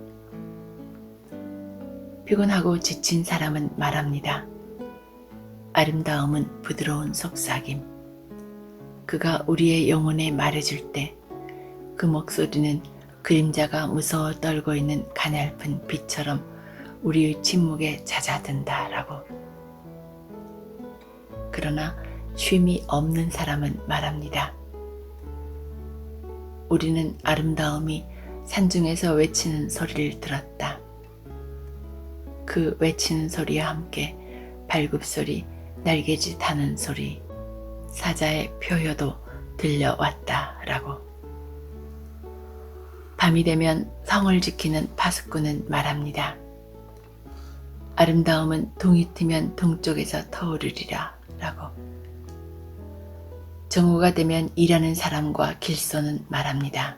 [SPEAKER 1] 피곤하고 지친 사람은 말합니다. 아름다움은 부드러운 속삭임. 그가 우리의 영혼에 말해줄 때 그 목소리는 그림자가 무서워 떨고 있는 가냘픈 빛처럼 우리의 침묵에 잦아든다라고. 그러나 쉼이 없는 사람은 말합니다. 우리는 아름다움이 산중에서 외치는 소리를 들었다. 그 외치는 소리와 함께 발굽소리, 날개짓 하는 소리, 사자의 표효도 들려왔다라고. 밤이 되면 성을 지키는 파수꾼은 말합니다. 아름다움은 동이 트면 동쪽에서 터오르리라 라고. 정오가 되면 일하는 사람과 길소는 말합니다.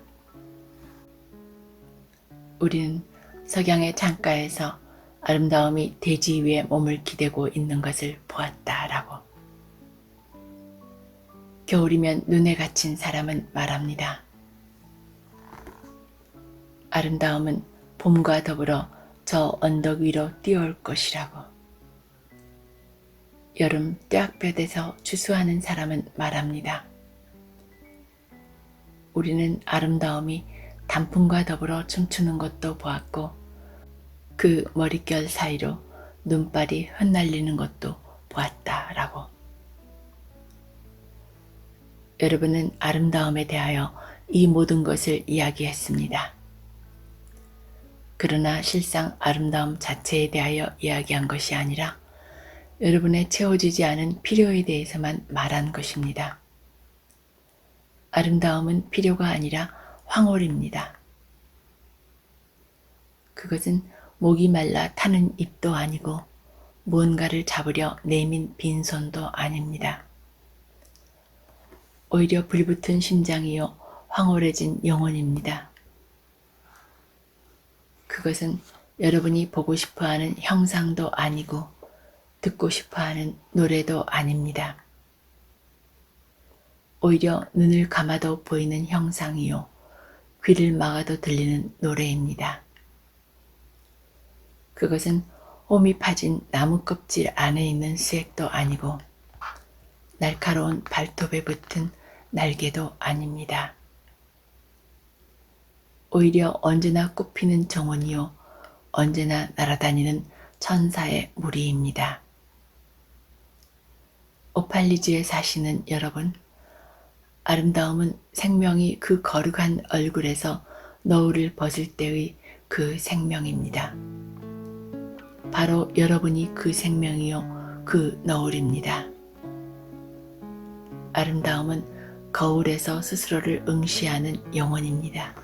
[SPEAKER 1] 우리는 석양의 창가에서 아름다움이 대지 위에 몸을 기대고 있는 것을 보았다라고. 겨울이면 눈에 갇힌 사람은 말합니다. 아름다움은 봄과 더불어 저 언덕 위로 뛰어올 것이라고. 여름 뙤약볕에서 추수하는 사람은 말합니다. 우리는 아름다움이 단풍과 더불어 춤추는 것도 보았고 그 머릿결 사이로 눈발이 흩날리는 것도 보았다라고. 여러분은 아름다움에 대하여 이 모든 것을 이야기했습니다. 그러나 실상 아름다움 자체에 대하여 이야기한 것이 아니라 여러분의 채워지지 않은 필요에 대해서만 말한 것입니다. 아름다움은 필요가 아니라 황홀입니다. 그것은 목이 말라 타는 입도 아니고 무언가를 잡으려 내민 빈손도 아닙니다. 오히려 불붙은 심장이요 황홀해진 영혼입니다. 그것은 여러분이 보고 싶어하는 형상도 아니고 듣고 싶어하는 노래도 아닙니다. 오히려 눈을 감아도 보이는 형상이요 귀를 막아도 들리는 노래입니다. 그것은 홈이 파진 나무 껍질 안에 있는 수액도 아니고 날카로운 발톱에 붙은 날개도 아닙니다. 오히려 언제나 꽃피는 정원이요 언제나 날아다니는 천사의 무리입니다. 오팔리즈에 사시는 여러분, 아름다움은 생명이 그 거룩한 얼굴에서 너울을 벗을 때의 그 생명입니다. 바로 여러분이 그 생명이요 그 너울입니다. 아름다움은 거울에서 스스로를 응시하는 영혼입니다.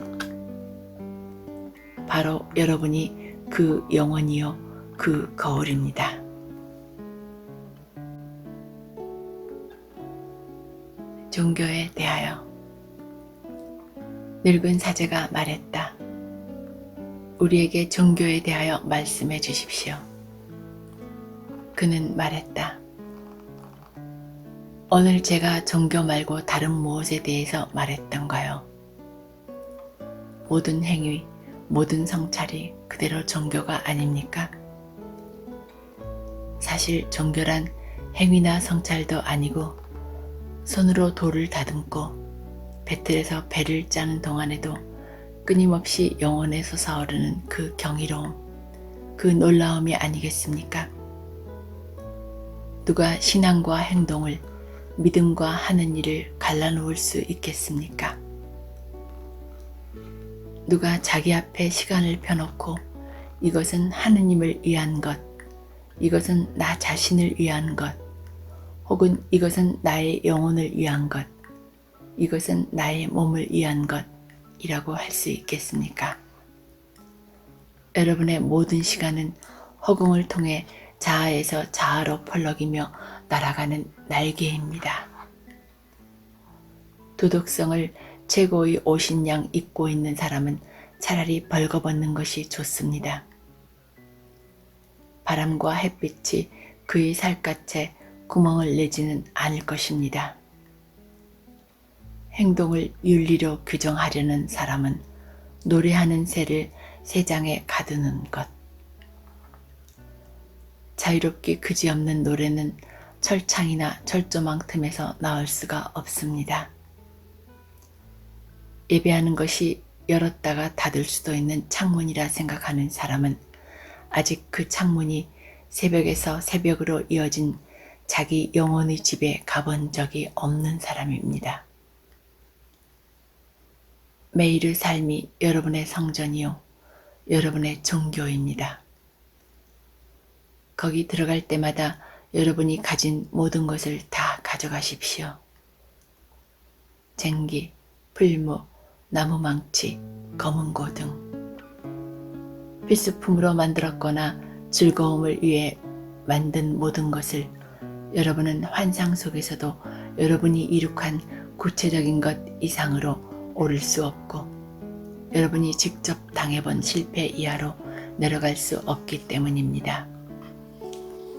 [SPEAKER 1] 바로 여러분이 그 영혼이요 그 거울입니다. 종교에 대하여 늙은 사제가 말했다. 우리에게 종교에 대하여 말씀해 주십시오. 그는 말했다. 오늘 제가 종교 말고 다른 무엇에 대해서 말했던가요? 모든 행위, 모든 성찰이 그대로 종교가 아닙니까? 사실 종교란 행위나 성찰도 아니고 손으로 돌을 다듬고 배틀에서 배를 짜는 동안에도 끊임없이 영혼에 솟아오르는 그 경이로움, 그 놀라움이 아니겠습니까? 누가 신앙과 행동을, 믿음과 하는 일을 갈라놓을 수 있겠습니까? 누가 자기 앞에 시간을 펴놓고 이것은 하느님을 위한 것, 이것은 나 자신을 위한 것, 혹은 이것은 나의 영혼을 위한 것, 이것은 나의 몸을 위한 것이라고 할 수 있겠습니까? 여러분의 모든 시간은 허공을 통해 자아에서 자아로 펄럭이며 날아가는 날개입니다. 도덕성을 최고의 옷인 양 입고 있는 사람은 차라리 벌거벗는 것이 좋습니다. 바람과 햇빛이 그의 살갗에 구멍을 내지는 않을 것입니다. 행동을 윤리로 규정하려는 사람은 노래하는 새를 새장에 가두는 것. 자유롭기 그지없는 노래는 철창이나 철조망 틈에서 나올 수가 없습니다. 예배하는 것이 열었다가 닫을 수도 있는 창문이라 생각하는 사람은 아직 그 창문이 새벽에서 새벽으로 이어진 자기 영혼의 집에 가본 적이 없는 사람입니다. 매일의 삶이 여러분의 성전이요, 여러분의 종교입니다. 거기 들어갈 때마다 여러분이 가진 모든 것을 다 가져가십시오. 쟁기, 풀무, 나무망치, 검은고 등 필수품으로 만들었거나 즐거움을 위해 만든 모든 것을 여러분은 환상 속에서도 여러분이 이룩한 구체적인 것 이상으로 오를 수 없고 여러분이 직접 당해본 실패 이하로 내려갈 수 없기 때문입니다.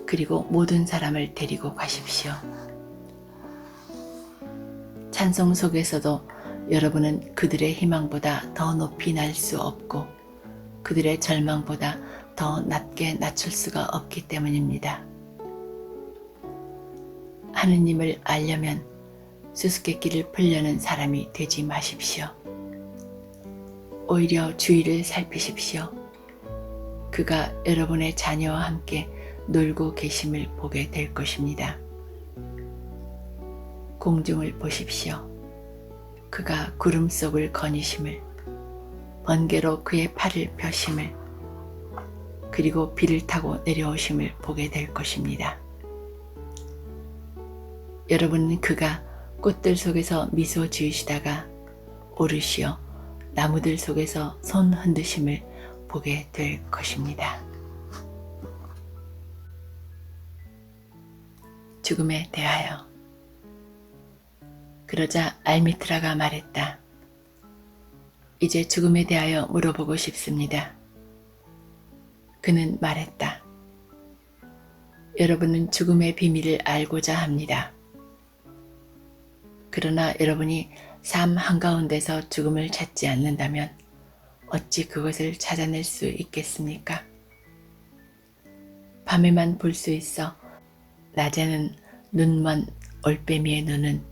[SPEAKER 1] 그리고 모든 사람을 데리고 가십시오. 찬송 속에서도 여러분은 그들의 희망보다 더 높이 날 수 없고 그들의 절망보다 더 낮게 낮출 수가 없기 때문입니다. 하느님을 알려면 수수께끼를 풀려는 사람이 되지 마십시오. 오히려 주위를 살피십시오. 그가 여러분의 자녀와 함께 놀고 계심을 보게 될 것입니다. 공중을 보십시오. 그가 구름 속을 거니심을, 번개로 그의 팔을 펴심을, 그리고 비를 타고 내려오심을 보게 될 것입니다. 여러분은 그가 꽃들 속에서 미소 지으시다가 오르시어 나무들 속에서 손 흔드심을 보게 될 것입니다. 죽음에 대하여. 그러자 알미트라가 말했다. 이제 죽음에 대하여 물어보고 싶습니다. 그는 말했다. 여러분은 죽음의 비밀을 알고자 합니다. 그러나 여러분이 삶 한가운데서 죽음을 찾지 않는다면 어찌 그것을 찾아낼 수 있겠습니까? 밤에만 볼 수 있어 낮에는 눈먼 올빼미의 눈은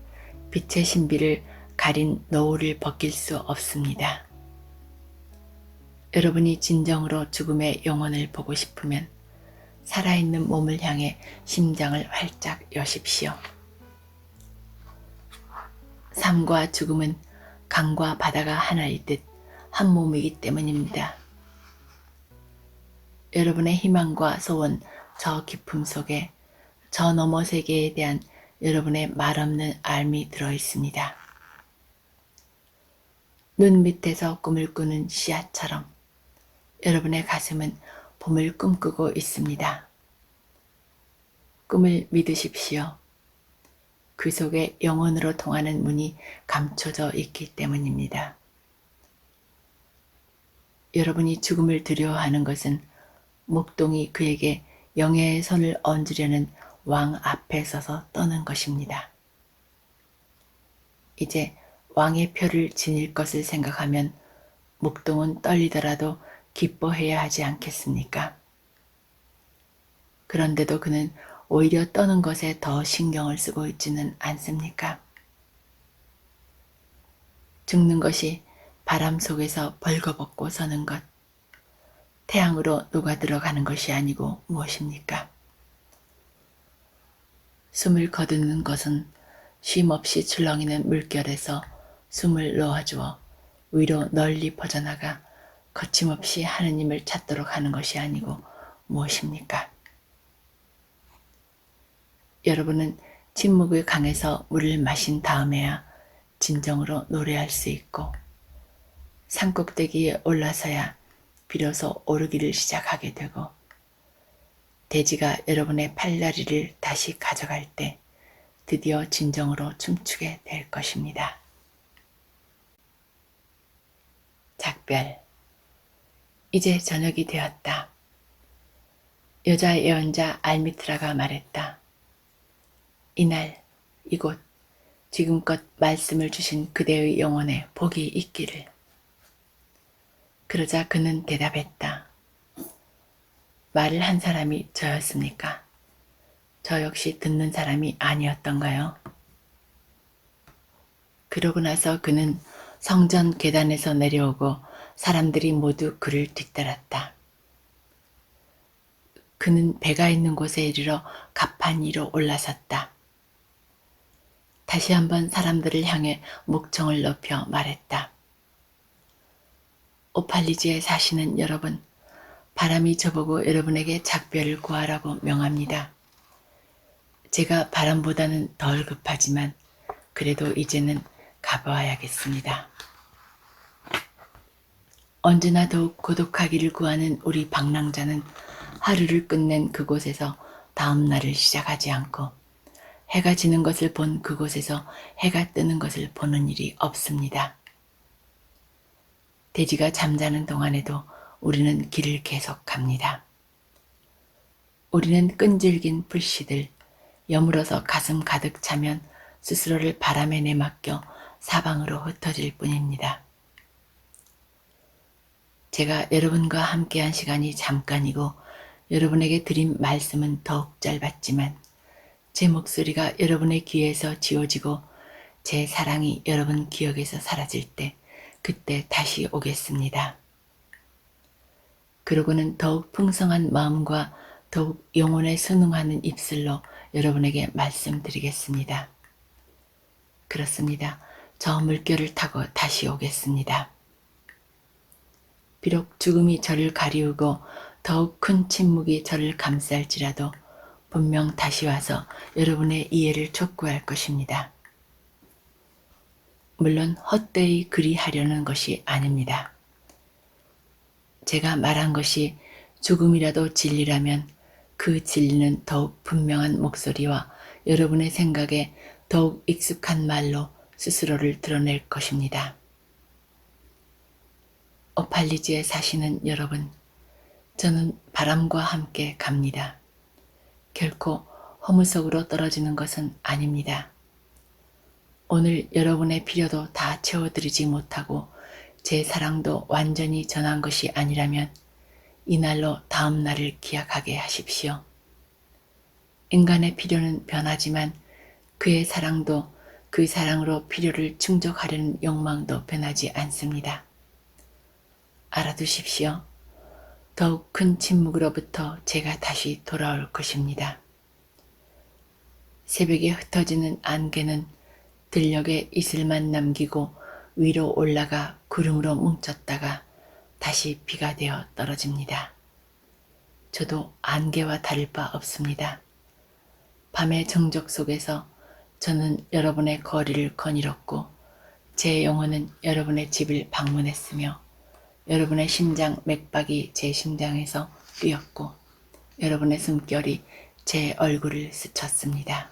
[SPEAKER 1] 빛의 신비를 가린 노을을 벗길 수 없습니다. 여러분이 진정으로 죽음의 영혼을 보고 싶으면 살아있는 몸을 향해 심장을 활짝 여십시오. 삶과 죽음은 강과 바다가 하나일 듯 한 몸이기 때문입니다. 여러분의 희망과 소원, 저 깊음 속에 저 너머 세계에 대한 여러분의 말없는 알미 들어 있습니다. 눈 밑에서 꿈을 꾸는 씨앗처럼 여러분의 가슴은 봄을 꿈꾸고 있습니다. 꿈을 믿으십시오. 그 속에 영혼으로 통하는 문이 감춰져 있기 때문입니다. 여러분이 죽음을 두려워하는 것은 목동이 그에게 영예의 손을 얹으려는 왕 앞에 서서 떠는 것입니다. 이제 왕의 표를 지닐 것을 생각하면 목동은 떨리더라도 기뻐해야 하지 않겠습니까? 그런데도 그는 오히려 떠는 것에 더 신경을 쓰고 있지는 않습니까? 죽는 것이 바람 속에서 벌거벗고 서는 것, 태양으로 녹아 들어가는 것이 아니고 무엇입니까? 숨을 거두는 것은 쉼없이 출렁이는 물결에서 숨을 놓아주어 위로 널리 퍼져나가 거침없이 하느님을 찾도록 하는 것이 아니고 무엇입니까? 여러분은 침묵의 강에서 물을 마신 다음에야 진정으로 노래할 수 있고 산꼭대기에 올라서야 비로소 오르기를 시작하게 되고 대지가 여러분의 팔다리를 다시 가져갈 때 드디어 진정으로 춤추게 될 것입니다. 작별. 이제 저녁이 되었다. 여자 예언자 알미트라가 말했다. 이날, 이곳, 지금껏 말씀을 주신 그대의 영혼에 복이 있기를. 그러자 그는 대답했다. 말을 한 사람이 저였습니까? 저 역시 듣는 사람이 아니었던가요? 그러고 나서 그는 성전 계단에서 내려오고 사람들이 모두 그를 뒤따랐다. 그는 배가 있는 곳에 이르러 가판 위로 올라섰다. 다시 한번 사람들을 향해 목청을 높여 말했다. 오팔리지에 사시는 여러분, 바람이 저보고 여러분에게 작별을 구하라고 명합니다. 제가 바람보다는 덜 급하지만 그래도 이제는 가봐야겠습니다. 언제나 더욱 고독하기를 구하는 우리 방랑자는 하루를 끝낸 그곳에서 다음 날을 시작하지 않고 해가 지는 것을 본 그곳에서 해가 뜨는 것을 보는 일이 없습니다. 돼지가 잠자는 동안에도 우리는 길을 계속 갑니다. 우리는 끈질긴 불씨들, 여물어서 가슴 가득 차면 스스로를 바람에 내맡겨 사방으로 흩어질 뿐입니다. 제가 여러분과 함께한 시간이 잠깐이고 여러분에게 드린 말씀은 더욱 짧았지만 제 목소리가 여러분의 귀에서 지워지고 제 사랑이 여러분 기억에서 사라질 때 그때 다시 오겠습니다. 그러고는 더욱 풍성한 마음과 더욱 영혼에 순응하는 입술로 여러분에게 말씀드리겠습니다. 그렇습니다. 저 물결을 타고 다시 오겠습니다. 비록 죽음이 저를 가리우고 더욱 큰 침묵이 저를 감쌀지라도 분명 다시 와서 여러분의 이해를 촉구할 것입니다. 물론 헛되이 그리하려는 것이 아닙니다. 제가 말한 것이 조금이라도 진리라면 그 진리는 더욱 분명한 목소리와 여러분의 생각에 더욱 익숙한 말로 스스로를 드러낼 것입니다. 오팔리지에 사시는 여러분, 저는 바람과 함께 갑니다. 결코 허무 속으로 떨어지는 것은 아닙니다. 오늘 여러분의 필요도 다 채워드리지 못하고 제 사랑도 완전히 전한 것이 아니라면 이날로 다음 날을 기약하게 하십시오. 인간의 필요는 변하지만 그의 사랑도 그 사랑으로 필요를 충족하려는 욕망도 변하지 않습니다. 알아두십시오. 더욱 큰 침묵으로부터 제가 다시 돌아올 것입니다. 새벽에 흩어지는 안개는 들녘에 이슬만 남기고 위로 올라가 구름으로 뭉쳤다가 다시 비가 되어 떨어집니다. 저도 안개와 다를 바 없습니다. 밤의 정적 속에서 저는 여러분의 거리를 거닐었고 제 영혼은 여러분의 집을 방문했으며 여러분의 심장 맥박이 제 심장에서 뛰었고 여러분의 숨결이 제 얼굴을 스쳤습니다.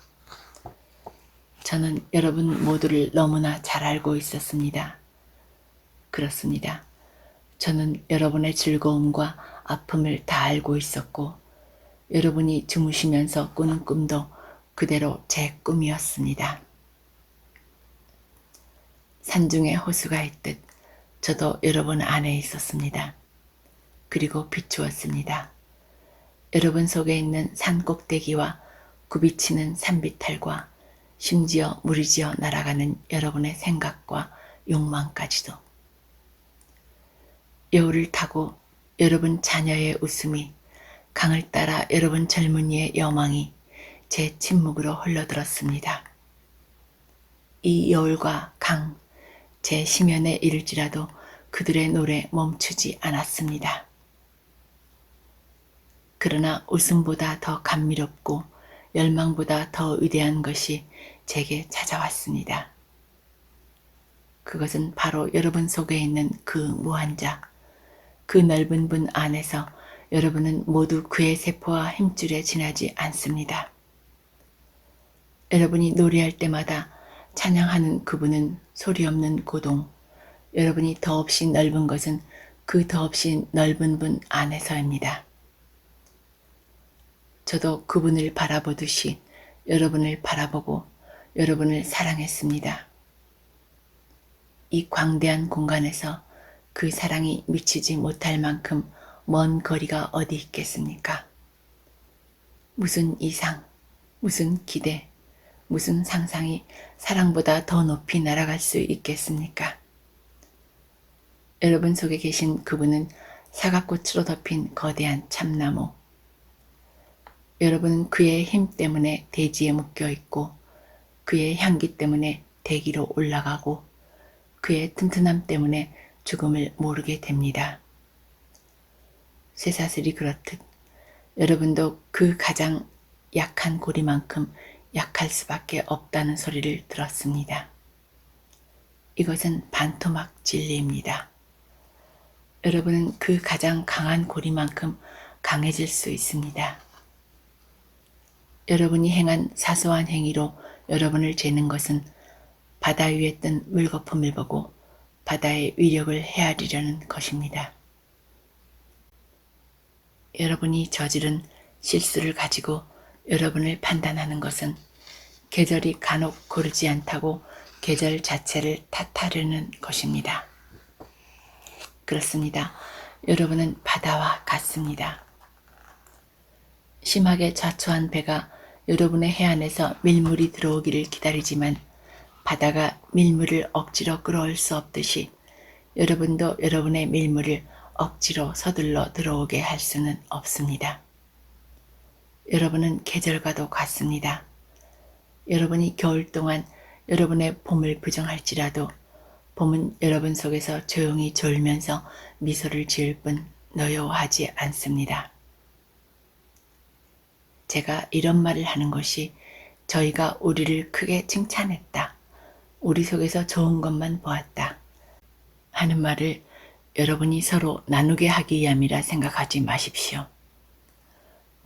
[SPEAKER 1] 저는 여러분 모두를 너무나 잘 알고 있었습니다. 그렇습니다. 저는 여러분의 즐거움과 아픔을 다 알고 있었고 여러분이 주무시면서 꾸는 꿈도 그대로 제 꿈이었습니다. 산중에 호수가 있듯 저도 여러분 안에 있었습니다. 그리고 비추었습니다. 여러분 속에 있는 산 꼭대기와 굽이치는 산비탈과 심지어 무리지어 날아가는 여러분의 생각과 욕망까지도. 여우를 타고 여러분 자녀의 웃음이 강을 따라 여러분 젊은이의 여망이 제 침묵으로 흘러들었습니다. 이 여울과 강, 제 심연에 이를지라도 그들의 노래 멈추지 않았습니다. 그러나 웃음보다 더 감미롭고 열망보다 더 위대한 것이 제게 찾아왔습니다. 그것은 바로 여러분 속에 있는 그 무한자, 그 넓은 분 안에서 여러분은 모두 그의 세포와 힘줄에 지나지 않습니다. 여러분이 노래할 때마다 찬양하는 그분은 소리 없는 고동, 여러분이 더없이 넓은 것은 그 더없이 넓은 분 안에서입니다. 저도 그분을 바라보듯이 여러분을 바라보고 여러분을 사랑했습니다. 이 광대한 공간에서 그 사랑이 미치지 못할 만큼 먼 거리가 어디 있겠습니까? 무슨 이상, 무슨 기대, 무슨 상상이 사랑보다 더 높이 날아갈 수 있겠습니까? 여러분 속에 계신 그분은 사과꽃으로 덮인 거대한 참나무. 여러분은 그의 힘 때문에 대지에 묶여 있고 그의 향기 때문에 대기로 올라가고 그의 튼튼함 때문에 죽음을 모르게 됩니다. 쇠사슬이 그렇듯 여러분도 그 가장 약한 고리만큼 약할 수밖에 없다는 소리를 들었습니다. 이것은 반토막 진리입니다. 여러분은 그 가장 강한 고리만큼 강해질 수 있습니다. 여러분이 행한 사소한 행위로 여러분을 재는 것은 바다 위에 뜬 물거품을 보고 바다의 위력을 헤아리려는 것입니다. 여러분이 저지른 실수를 가지고 여러분을 판단하는 것은 계절이 간혹 고르지 않다고 계절 자체를 탓하려는 것입니다. 그렇습니다. 여러분은 바다와 같습니다. 심하게 자초한 배가 여러분의 해안에서 밀물이 들어오기를 기다리지만 바다가 밀물을 억지로 끌어올 수 없듯이 여러분도 여러분의 밀물을 억지로 서둘러 들어오게 할 수는 없습니다. 여러분은 계절과도 같습니다. 여러분이 겨울 동안 여러분의 봄을 부정할지라도 봄은 여러분 속에서 조용히 졸면서 미소를 지을 뿐 노여워하지 않습니다. 제가 이런 말을 하는 것이 저희가 우리를 크게 칭찬했다, 우리 속에서 좋은 것만 보았다 하는 말을 여러분이 서로 나누게 하기 위함이라 생각하지 마십시오.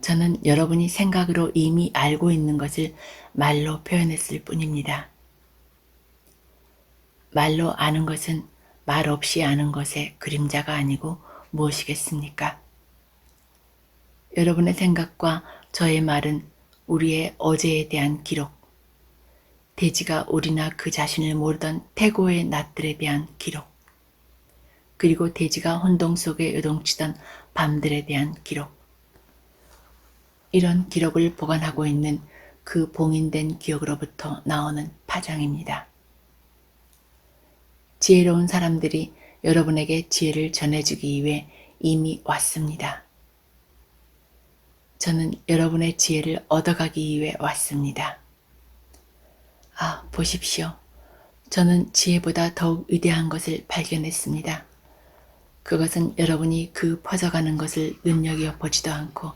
[SPEAKER 1] 저는 여러분이 생각으로 이미 알고 있는 것을 말로 표현했을 뿐입니다. 말로 아는 것은 말 없이 아는 것의 그림자가 아니고 무엇이겠습니까? 여러분의 생각과 저의 말은 우리의 어제에 대한 기록, 대지가 우리나 그 자신을 모르던 태고의 낮들에 대한 기록, 그리고 대지가 혼동 속에 요동치던 밤들에 대한 기록. 이런 기록을 보관하고 있는 그 봉인된 기억으로부터 나오는 파장입니다. 지혜로운 사람들이 여러분에게 지혜를 전해주기 위해 이미 왔습니다. 저는 여러분의 지혜를 얻어가기 위해 왔습니다. 아, 보십시오. 저는 지혜보다 더욱 위대한 것을 발견했습니다. 그것은 여러분이 그 퍼져가는 것을 눈여겨보지도 않고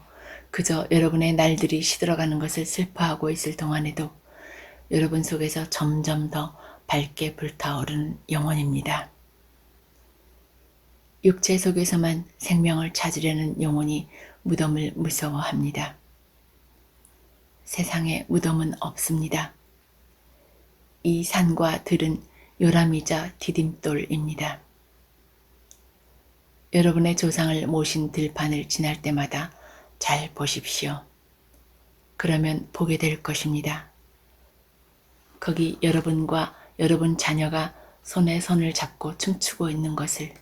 [SPEAKER 1] 그저 여러분의 날들이 시들어가는 것을 슬퍼하고 있을 동안에도 여러분 속에서 점점 더 밝게 불타오르는 영혼입니다. 육체 속에서만 생명을 찾으려는 영혼이 무덤을 무서워합니다. 세상에 무덤은 없습니다. 이 산과 들은 요람이자 디딤돌입니다. 여러분의 조상을 모신 들판을 지날 때마다 잘 보십시오. 그러면 보게 될 것입니다. 거기 여러분과 여러분 자녀가 손에 손을 잡고 춤추고 있는 것을.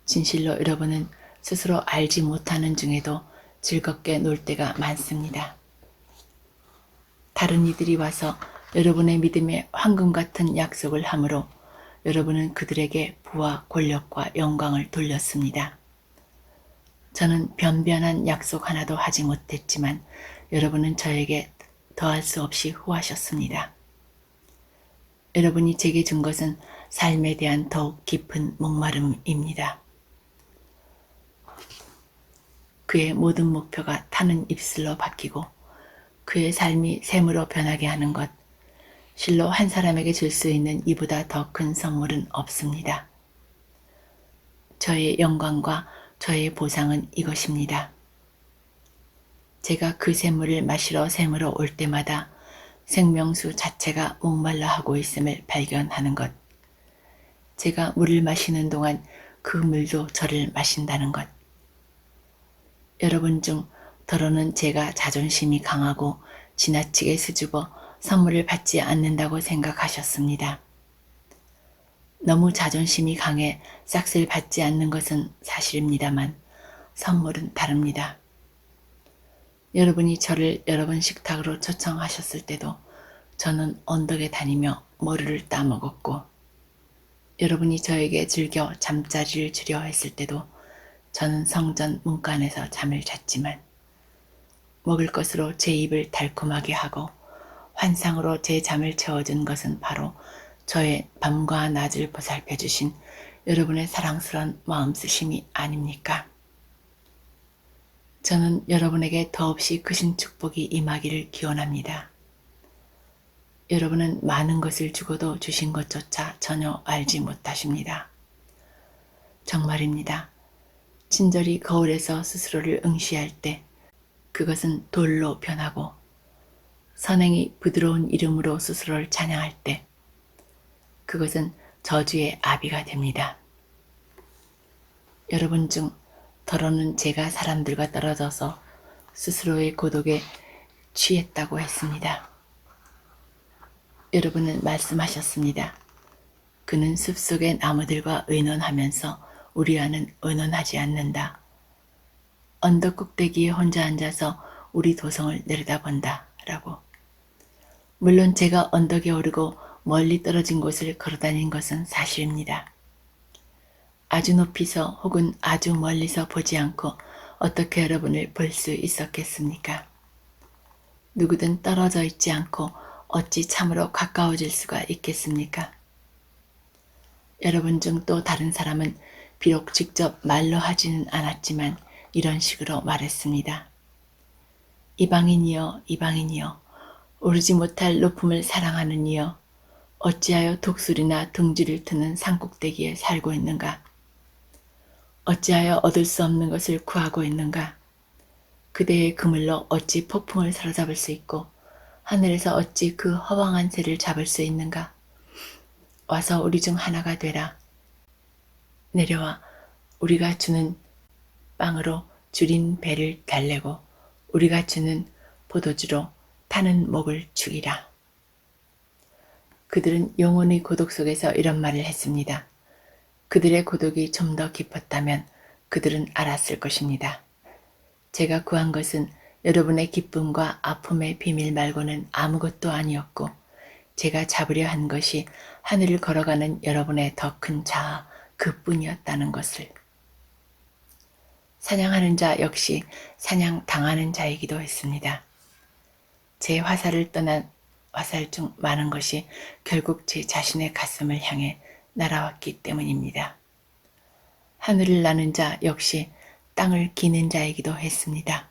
[SPEAKER 1] 진실로 여러분은 스스로 알지 못하는 중에도 즐겁게 놀 때가 많습니다. 다른 이들이 와서 여러분의 믿음에 황금 같은 약속을 하므로 여러분은 그들에게 부와 권력과 영광을 돌렸습니다. 저는 변변한 약속 하나도 하지 못했지만 여러분은 저에게 더할 수 없이 후하셨습니다. 여러분이 제게 준 것은 삶에 대한 더욱 깊은 목마름입니다. 그의 모든 목표가 타는 입술로 바뀌고 그의 삶이 샘으로 변하게 하는 것, 실로 한 사람에게 줄 수 있는 이보다 더 큰 선물은 없습니다. 저의 영광과 저의 보상은 이것입니다. 제가 그 샘물을 마시러 샘으로 올 때마다 생명수 자체가 목말라 하고 있음을 발견하는 것. 제가 물을 마시는 동안 그 물도 저를 마신다는 것. 여러분 중 더러는 제가 자존심이 강하고 지나치게 수줍어 선물을 받지 않는다고 생각하셨습니다. 너무 자존심이 강해 싹쓸 받지 않는 것은 사실입니다만 선물은 다릅니다. 여러분이 저를 여러분 식탁으로 초청하셨을 때도 저는 언덕에 다니며 머리를 따먹었고 여러분이 저에게 즐겨 잠자리를 주려 했을 때도 저는 성전 문간에서 잠을 잤지만 먹을 것으로 제 입을 달콤하게 하고 환상으로 제 잠을 채워준 것은 바로 저의 밤과 낮을 보살펴 주신 여러분의 사랑스러운 마음쓰심이 아닙니까? 저는 여러분에게 더없이 크신 축복이 임하기를 기원합니다. 여러분은 많은 것을 주고도 주신 것조차 전혀 알지 못하십니다. 정말입니다. 친절히 거울에서 스스로를 응시할 때 그것은 돌로 변하고 선행이 부드러운 이름으로 스스로를 찬양할 때 그것은 저주의 아비가 됩니다. 여러분 중 더러는 제가 사람들과 떨어져서 스스로의 고독에 취했다고 했습니다. 여러분은 말씀하셨습니다. 그는 숲속의 나무들과 의논하면서 우리와는 의논하지 않는다. 언덕 꼭대기에 혼자 앉아서 우리 도성을 내려다본다 라고. 물론 제가 언덕에 오르고 멀리 떨어진 곳을 걸어다닌 것은 사실입니다. 아주 높이서 혹은 아주 멀리서 보지 않고 어떻게 여러분을 볼 수 있었겠습니까? 누구든 떨어져 있지 않고 어찌 참으로 가까워질 수가 있겠습니까? 여러분 중 또 다른 사람은 비록 직접 말로 하지는 않았지만 이런 식으로 말했습니다. 이방인이여 이방인이여 오르지 못할 높음을 사랑하는 이여 어찌하여 독수리나 둥지를 트는 산꼭대기에 살고 있는가? 어찌하여 얻을 수 없는 것을 구하고 있는가? 그대의 그물로 어찌 폭풍을 사로잡을 수 있고 하늘에서 어찌 그 허황한 새를 잡을 수 있는가? 와서 우리 중 하나가 되라. 내려와 우리가 주는 빵으로 줄인 배를 달래고 우리가 주는 포도주로 타는 목을 죽이라. 그들은 영혼의 고독 속에서 이런 말을 했습니다. 그들의 고독이 좀 더 깊었다면 그들은 알았을 것입니다. 제가 구한 것은 여러분의 기쁨과 아픔의 비밀 말고는 아무것도 아니었고, 제가 잡으려 한 것이 하늘을 걸어가는 여러분의 더 큰 자아 그뿐이었다는 것을. 사냥하는 자 역시 사냥당하는 자이기도 했습니다. 제 화살을 떠난 화살 중 많은 것이 결국 제 자신의 가슴을 향해 날아왔기 때문입니다. 하늘을 나는 자 역시 땅을 기는 자이기도 했습니다.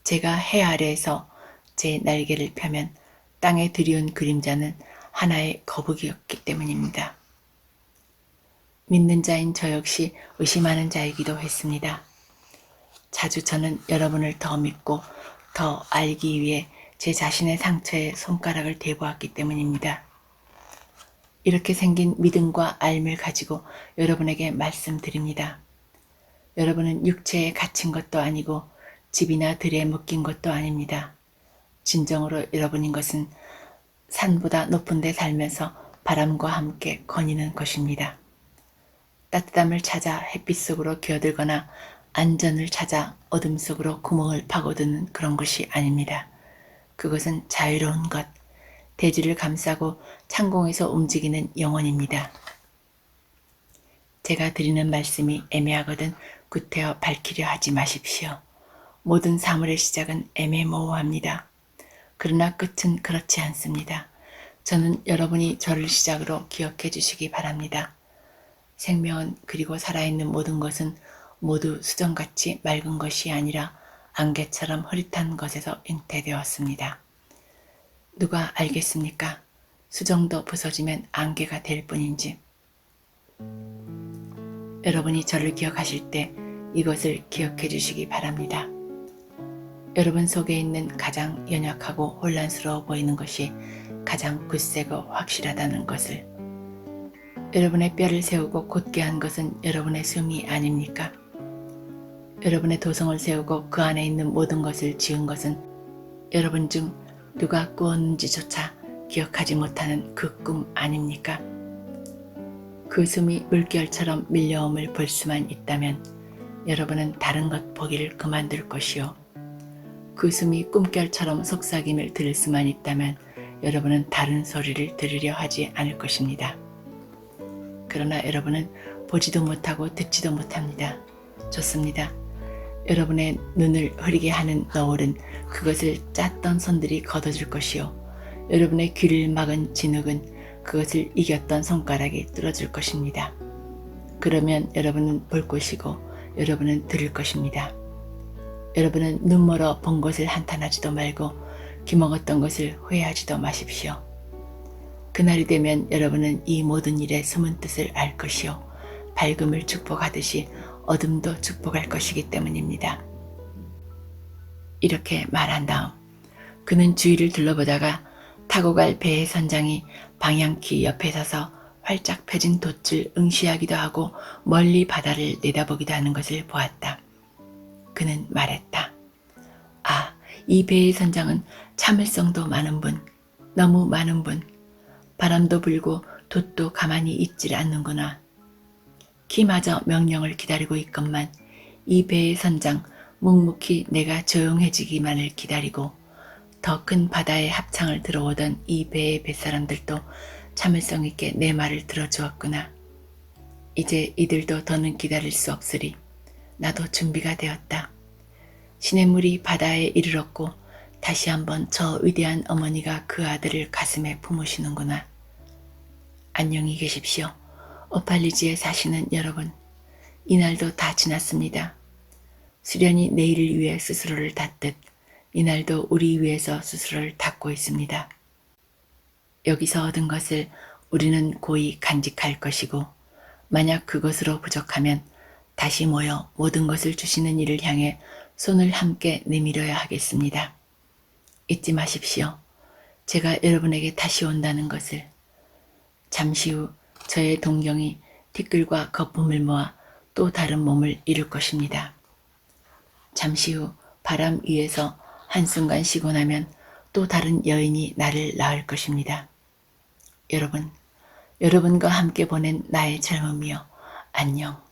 [SPEAKER 1] 제가 해 아래에서 제 날개를 펴면 땅에 들이운 그림자는 하나의 거북이였기 때문입니다. 믿는 자인 저 역시 의심하는 자이기도 했습니다. 자주 저는 여러분을 더 믿고 더 알기 위해 제 자신의 상처에 손가락을 대보았기 때문입니다. 이렇게 생긴 믿음과 알을 가지고 여러분에게 말씀드립니다. 여러분은 육체에 갇힌 것도 아니고 집이나 들에 묶인 것도 아닙니다. 진정으로 여러분인 것은 산보다 높은 데 살면서 바람과 함께 거니는 것입니다. 따뜻함을 찾아 햇빛 속으로 기어들거나 안전을 찾아 어둠 속으로 구멍을 파고드는 그런 것이 아닙니다. 그것은 자유로운 것, 대지를 감싸고 창공에서 움직이는 영혼입니다. 제가 드리는 말씀이 애매하거든 구태여 밝히려 하지 마십시오. 모든 사물의 시작은 애매모호합니다. 그러나 끝은 그렇지 않습니다. 저는 여러분이 저를 시작으로 기억해 주시기 바랍니다. 생명은 그리고 살아있는 모든 것은 모두 수정같이 맑은 것이 아니라 안개처럼 흐릿한 것에서 잉태되었습니다. 누가 알겠습니까? 수정도 부서지면 안개가 될 뿐인지. 여러분이 저를 기억하실 때 이것을 기억해 주시기 바랍니다. 여러분 속에 있는 가장 연약하고 혼란스러워 보이는 것이 가장 굳세고 확실하다는 것을. 여러분의 뼈를 세우고 곧게 한 것은 여러분의 숨이 아닙니까? 여러분의 도성을 세우고 그 안에 있는 모든 것을 지은 것은 여러분 중 누가 꾸었는지조차 기억하지 못하는 그 꿈 아닙니까? 그 숨이 물결처럼 밀려옴을 볼 수만 있다면 여러분은 다른 것 보기를 그만둘 것이요. 그 숨이 꿈결처럼 속삭임을 들을 수만 있다면 여러분은 다른 소리를 들으려 하지 않을 것입니다. 그러나 여러분은 보지도 못하고 듣지도 못합니다. 좋습니다. 여러분의 눈을 흐리게 하는 너울은 그것을 짰던 손들이 걷어줄 것이요. 여러분의 귀를 막은 진흙은 그것을 이겼던 손가락이 뚫어줄 것입니다. 그러면 여러분은 볼 것이고 여러분은 들을 것입니다. 여러분은 눈멀어 본 것을 한탄하지도 말고 귀먹었던 것을 후회하지도 마십시오. 그날이 되면 여러분은 이 모든 일의 숨은 뜻을 알 것이요. 밝음을 축복하듯이 어둠도 축복할 것이기 때문입니다. 이렇게 말한 다음 그는 주위를 둘러보다가 타고 갈 배의 선장이 방향키 옆에 서서 활짝 펴진 돛을 응시하기도 하고 멀리 바다를 내다보기도 하는 것을 보았다. 그는 말했다. 아, 이 배의 선장은 참을성도 많은 분, 너무 많은 분. 바람도 불고 돛도 가만히 있질 않는구나. 키마저 명령을 기다리고 있건만 이 배의 선장 묵묵히 내가 조용해지기만을 기다리고 더 큰 바다의 합창을 들어오던 이 배의 뱃사람들도 참을성 있게 내 말을 들어주었구나. 이제 이들도 더는 기다릴 수 없으리. 나도 준비가 되었다. 시냇물이 바다에 이르렀고 다시 한번 저 위대한 어머니가 그 아들을 가슴에 품으시는구나. 안녕히 계십시오. 오팔리지에 사시는 여러분. 이날도 다 지났습니다. 수련이 내일을 위해 스스로를 닫듯 이날도 우리 위해서 스스로를 닫고 있습니다. 여기서 얻은 것을 우리는 고이 간직할 것이고 만약 그것으로 부족하면 다시 모여 모든 것을 주시는 이를 향해 손을 함께 내밀어야 하겠습니다. 잊지 마십시오. 제가 여러분에게 다시 온다는 것을. 잠시 후 저의 동경이 티끌과 거품을 모아 또 다른 몸을 이룰 것입니다. 잠시 후 바람 위에서 한순간 쉬고 나면 또 다른 여인이 나를 낳을 것입니다. 여러분, 여러분과 함께 보낸 나의 젊음이여, 안녕.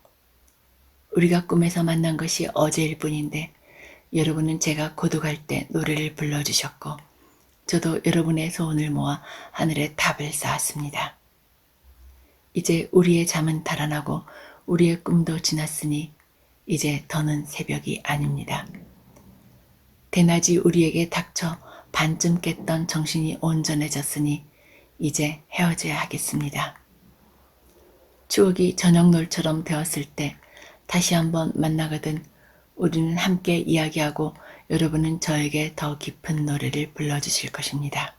[SPEAKER 1] 우리가 꿈에서 만난 것이 어제일 뿐인데 여러분은 제가 고독할 때 노래를 불러주셨고 저도 여러분의 소원을 모아 하늘에 탑을 쌓았습니다. 이제 우리의 잠은 달아나고 우리의 꿈도 지났으니 이제 더는 새벽이 아닙니다. 대낮이 우리에게 닥쳐 반쯤 깼던 정신이 온전해졌으니 이제 헤어져야 하겠습니다. 추억이 저녁놀처럼 되었을 때 다시 한번 만나거든 우리는 함께 이야기하고 여러분은 저에게 더 깊은 노래를 불러주실 것입니다.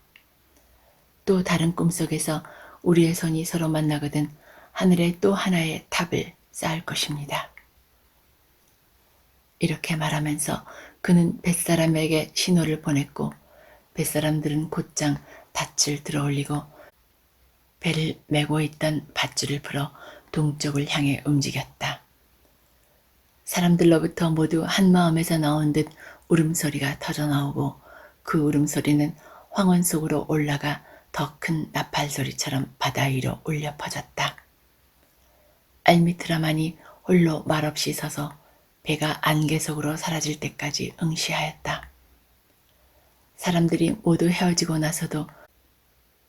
[SPEAKER 1] 또 다른 꿈속에서 우리의 손이 서로 만나거든 하늘에 또 하나의 탑을 쌓을 것입니다. 이렇게 말하면서 그는 뱃사람에게 신호를 보냈고 뱃사람들은 곧장 닻을 들어올리고 배를 메고 있던 밧줄을 풀어 동쪽을 향해 움직였다. 사람들로부터 모두 한 마음에서 나온 듯 울음소리가 터져나오고 그 울음소리는 황혼 속으로 올라가 더 큰 나팔소리처럼 바다 위로 울려 퍼졌다. 알미트라만이 홀로 말없이 서서 배가 안개 속으로 사라질 때까지 응시하였다. 사람들이 모두 헤어지고 나서도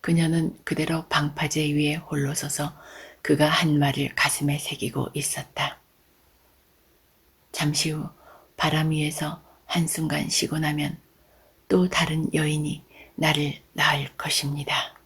[SPEAKER 1] 그녀는 그대로 방파제 위에 홀로 서서 그가 한 말을 가슴에 새기고 있었다. 잠시 후 바람 위에서 한순간 쉬고 나면 또 다른 여인이 나를 낳을 것입니다.